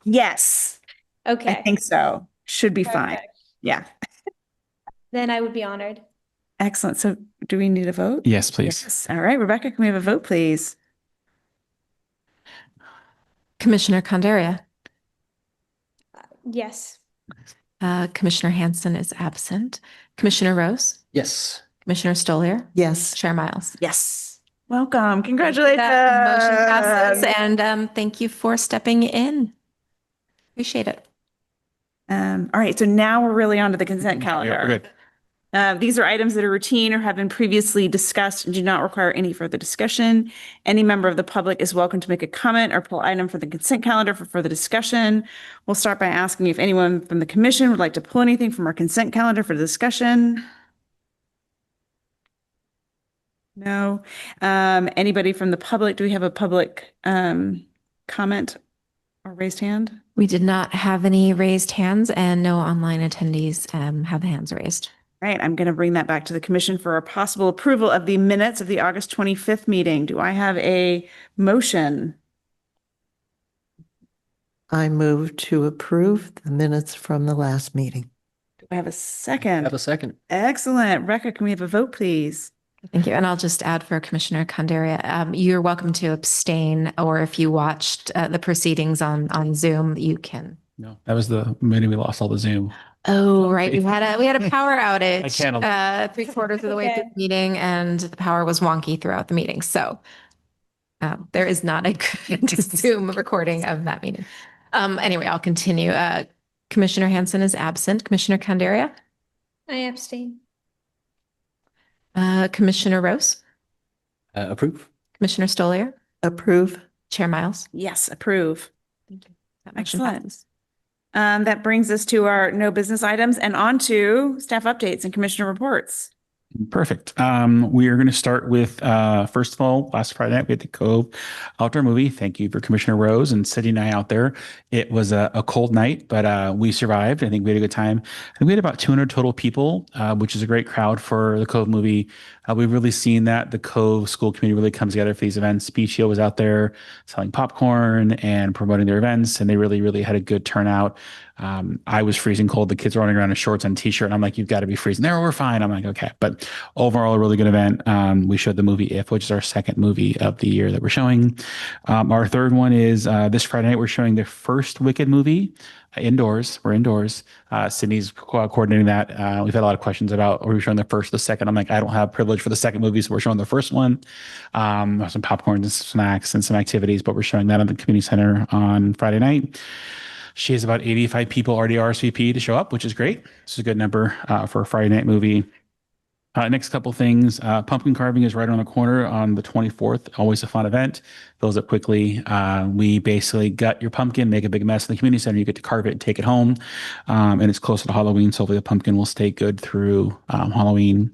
Yes, I Okay, think so. Should be fine. perfect. Yeah. Then I would be honored. Excellent. So do we need a vote? Yes, please. Yes. All right, Rebecca, can we have a vote, please? Commissioner Condaria. Yes. Commissioner Hanson is absent. Commissioner Rose. Yes. Commissioner Stoliar. Yes. Chair Miles. Yes. Welcome. Congratulations. That motion passes, and thank you for stepping in. Appreciate it. All right, so now we're really on to the consent Yeah, we're calendar. good. These are items that are routine or have been previously discussed and do not require any further discussion. Any member of the public is welcome to make a comment or pull item from the consent calendar for further discussion. We'll start by asking if anyone from the commission would like to pull anything from our consent calendar for discussion. No. Anybody from the public? Do we have a public comment or raised hand? We did not have any raised hands and no online attendees have the hands raised. Right, I'm going to bring that back to the commission for a possible approval of the minutes of the August 25th meeting. Do I have a motion? I move to approve the minutes from the last meeting. Do I have a second? Have a second. Excellent. Rekha, can we have a vote, please? Thank you. And I'll just add for Commissioner Candaria, you're welcome to abstain, or if you watched the proceedings on Zoom, you can. No, that was the minute we lost all the Zoom. Oh, right. We had a power outage. I can't- 3/4 of the way through the meeting, and the power was wonky throughout the meeting. So there is not a good Zoom recording of that meeting. Anyway, I'll continue. Commissioner Hanson is absent. Commissioner Candaria, I abstain. Commissioner Rose, Approve. Commissioner Stoliar, Approve. Chair Miles. Yes, approve. Thank you. That motion Excellent. passes. That brings us to our no business items and on to staff updates and commissioner reports. Perfect. We are going to start with, first of all, last Friday night, we had the Cove outdoor movie. Thank you for Commissioner Rose and City and I out there. It was a cold night, but we survived. I think we had a good time. And we had about 200 total people, which is a great crowd for the Cove movie. We've really seen that the Cove school community really comes together for these events. BTO was out there selling popcorn and promoting their events, and they really, really had a good turnout. I was freezing cold. The kids were running around in shorts and t-shirt. And I'm like, you've got to be freezing. There, we're fine. I'm like, okay. But overall, a really good event. We showed the movie If, which is our second movie of the year that we're showing. Our third one is this Friday night, we're showing the first Wicked movie indoors. We're indoors. Sydney's coordinating that. We've had a lot of questions about, are we showing the first or the second? I'm like, I don't have privilege for the second movie, so we're showing the first one. Some popcorn and some snacks and some activities, but we're showing that at the community center on Friday night. She has about 85 people already RSVP to show up, which is great. This is a good number for a Friday night movie. Next couple things. Pumpkin carving is right around the corner on the 24th. Always a fun event. Fills up quickly. We basically gut your pumpkin, make a big mess in the community center. You get to carve it and take it home. And it's closer to Halloween, so hopefully the pumpkin will stay good through Halloween.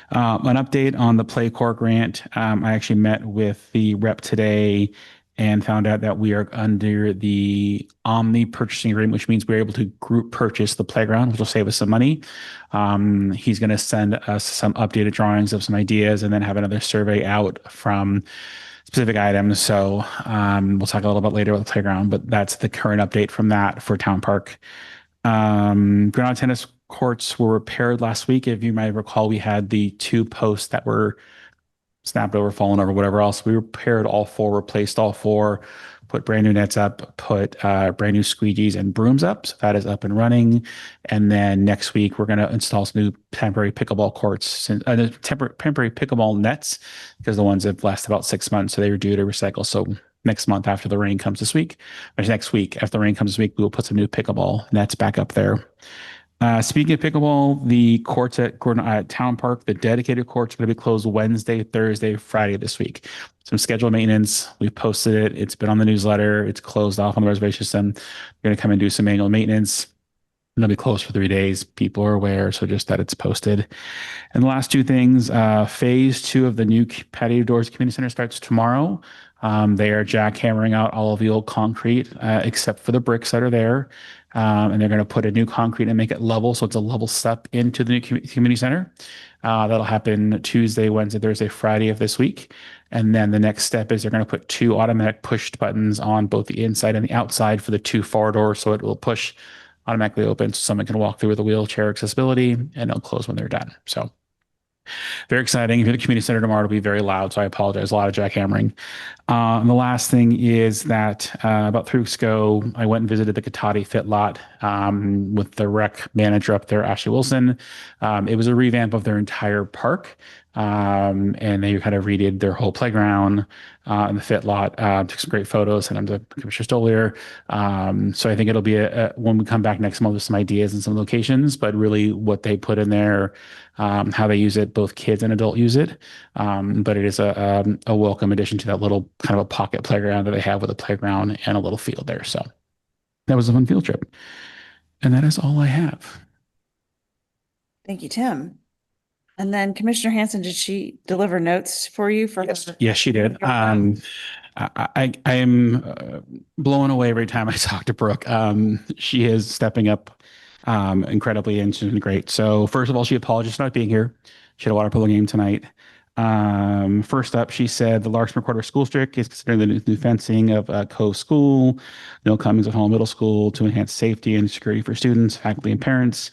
An update on the Play Core grant. I actually met with the rep today and found out that we are under the Omni purchasing agreement, which means we're able to group purchase the playground, which will save us some money. He's going to send us some updated drawings of some ideas and then have another survey out from specific items. So we'll talk a little bit later about the playground, but that's the current update from that for Town Park. Ground tennis courts were repaired last week. If you might recall, we had the 2 posts that were snapped over, fallen over, whatever else. We repaired all 4, replaced all 4, put brand new nets up, put brand new squeegees and brooms up. So that is up and running. And then next week, we're going to install some new temporary pickleball courts, temporary pickleball nets, because the ones have lasted about 6 months. So they were due to recycle. So next month after the rain comes this week, or next week after the rain comes this week, we will put some new pickleball nets back up there. Speaking of pickleball, the courts at Town Park, the dedicated courts are going to be closed Wednesday, Thursday, Friday this week. Some scheduled maintenance. We've posted it. It's been on the newsletter. It's closed off on the reservation system. We're going to come and do some manual maintenance. It'll be closed for 3 days. People are aware, so just that it's posted. And the last 2 things, phase 2 of the new patio doors community center starts tomorrow. They are jackhammering out all of the old concrete, except for the bricks that are there. And they're going to put a new concrete and make it level. So it's a level step into the new community center. That'll happen Tuesday, Wednesday, Thursday, Friday of this week. And then the next step is they're going to put 2 automatic push buttons on both the inside and the outside for the 2 forward doors. So it will push, automatically open, so someone can walk through with a wheelchair accessibility, and it'll close when they're done. So very exciting. If you're at the community center tomorrow, it'll be very loud. So I apologize. A lot of jackhammering. And the last thing is that about 3 weeks ago, I went and visited the Katati Fit Lot with the rec manager up there, Ashley Wilson. It was a revamp of their entire park. And they kind of redid their whole playground. in the Fit lot. Took some great photos, sent them to Commissioner Stolier. So I think it'll be when we come back next month with some ideas and some locations, but really what they put in there, how they use it, both kids and adult use it. But it is a welcome addition to that little kind of a pocket playground that they have with a playground and a little field there. So that was a fun field trip. And that is all I have. Thank you, Tim. And then Commissioner Hanson, did she deliver notes for you for? Yes, she did. I am blown away every time I talk to Brooke. She is stepping up incredibly, and she's been great. So first of all, she apologized for not being here. She had a water polo game tonight. First up, she said the Larkspur Quarter School District is considering the new fencing of Cove School, no Cummings at Hall Middle School to enhance safety and security for students, faculty, and parents.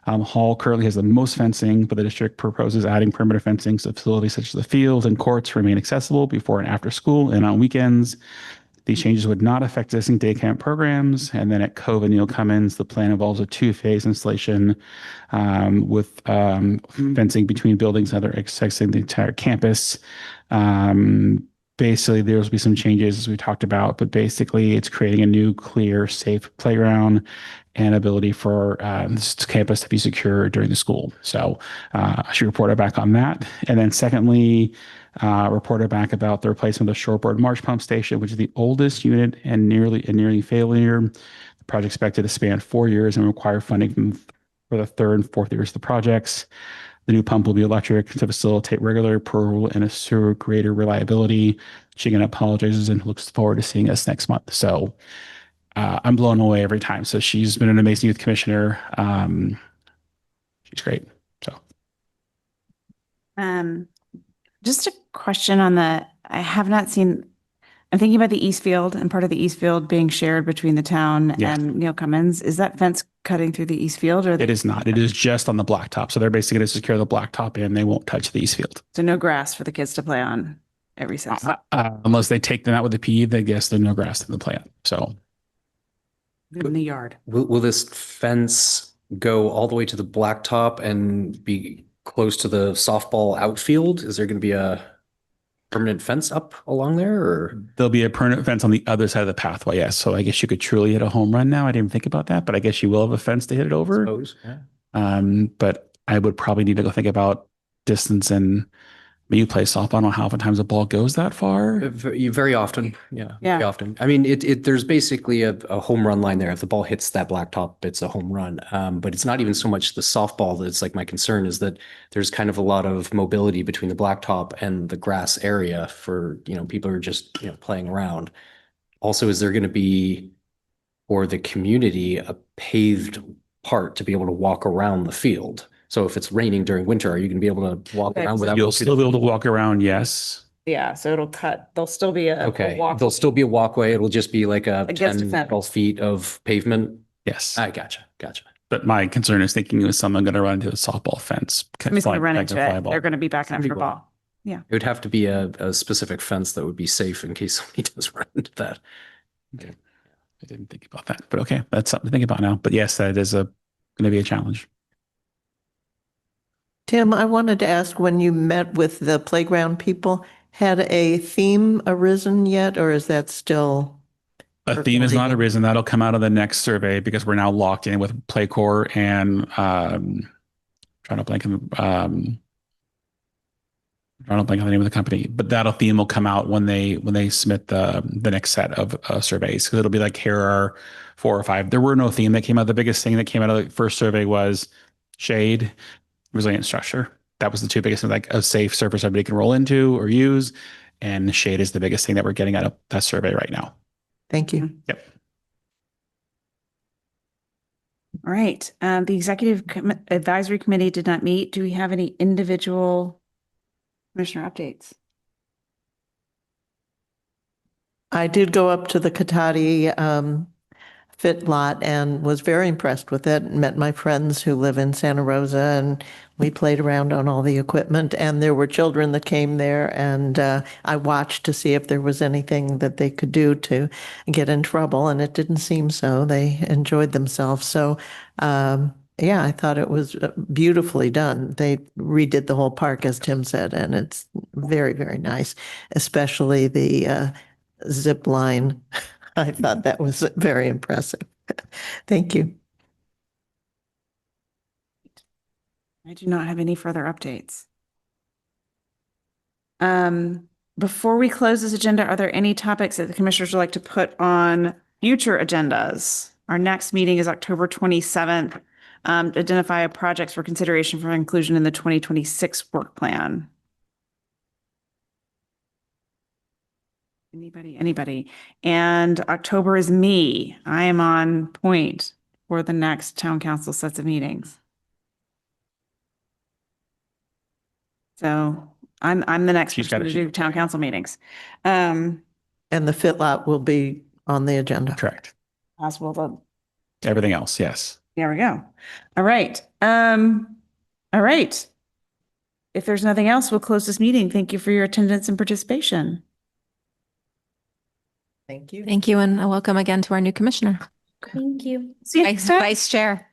Hall currently has the most fencing, but the district proposes adding perimeter fencing so facilities such as the fields and courts remain accessible before and after school and on weekends. These changes would not affect existing day camp programs. And then at Cove and Neil Cummins, the plan involves a two-phase installation with fencing between buildings and other accessing the entire campus. Basically, there will be some changes as we talked about, but basically it's creating a new, clear, safe playground and ability for this campus to be secure during the school. So she reported back on that. And then secondly, reported back about the replacement of the shortboard marsh pump station, which is the oldest unit and nearly failure. The project expected to span 4 years and require funding for the third and fourth years of the projects. The new pump will be electric to facilitate regular approval and assure greater reliability. She again apologizes and looks forward to seeing us next month. So I'm blown away every time. So she's been an amazing youth commissioner. She's great. So. Just a question on I have not seen, I'm thinking about the East Field and part of the East Field being shared between the town and Neil Cummins. Is that fence cutting through the East Field? Or it is not. It is just on the blacktop. So they're basically going to secure the blacktop in. They won't touch the East Field. So no grass for the kids to play on every season? Unless they take them out with the PE, they guess there's no grass in the plant. So. In the yard. Will this fence go all the way to the blacktop and be close to the softball outfield? Is there going to be a permanent fence up along there, or there'll be a permanent fence on the other side of the pathway? Yes. So I guess you could truly hit a home run now. I didn't even think about that, but I guess you will have a fence to hit it over. Suppose, yeah. But I would probably need to go think about distance, and you play softball. I don't know how oftentimes a ball goes that far. Very often. Yeah. Very often. I mean, there's basically a home run line there. If the ball hits that blacktop, it's a home run. But it's not even so much the softball that's like my concern is that there's kind of a lot of mobility between the blacktop and the grass area for, people who are just, playing around. Also, is there going to be, for the community, a paved part to be able to walk around the field? So if it's raining during winter, are you going to be able to walk around without? You'll still be able to walk around, yes. Yeah, so it'll cut. There'll still be a walk. There'll still be a walkway. It'll just be like a Against a 10, fence. 12 feet of pavement. Yes. I gotcha. But my concern is thinking of someone going to run into a softball fence. Somebody's going to run into it. They're going to be backing up for a ball. Yeah. It would have to be a specific fence that would be safe in case somebody does run into that. Okay. I didn't think about that, but okay, that's something to think about now. But yes, that is going to be a challenge. Tim, I wanted to ask, when you met with the playground people, had a theme arisen yet, or is that still? A theme is not arisen. That'll come out of the next survey because we're now locked in with PlayCorps and trying to blank on the name of the company, but that theme will come out when they submit the next set of surveys. Because it'll be like, here are 4 or 5. There were no theme that came out. The biggest thing that came out of the first survey was shade, resilient structure. That was the 2 biggest things, like a safe surface everybody can roll into or use. And shade is the biggest thing that we're getting out of that survey right now. Thank you. Yep. All right. The Executive Advisory Committee did not meet. Do we have any individual commissioner updates? I did go up to the Katati Fit lot and was very impressed with it. Met my friends who live in Santa Rosa, and we played around on all the equipment. And there were children that came there, and I watched to see if there was anything that they could do to get in trouble, and it didn't seem so. They enjoyed themselves. So, I thought it was beautifully done. They redid the whole park, as Tim said, and it's very, very nice, especially the zip line. I thought that was very impressive. Thank you. I do not have any further updates. Before we close this agenda, are there any topics that the commissioners would like to put on future agendas? Our next meeting is October 27th. Identify projects for consideration for inclusion in the 2026 work plan. Anybody? And October is me. I am on point for the next town council sets of meetings. So I'm the next She's person got to it. do town council meetings. And the FitLot will be on the agenda. Correct. Possible to Everything else, yes. There we go. All right. All right. If there's nothing else, we'll close this meeting. Thank you for your attendance and participation. Thank you. Thank you, and welcome again to our new commissioner, Thank you. See you next time. Vice Chair.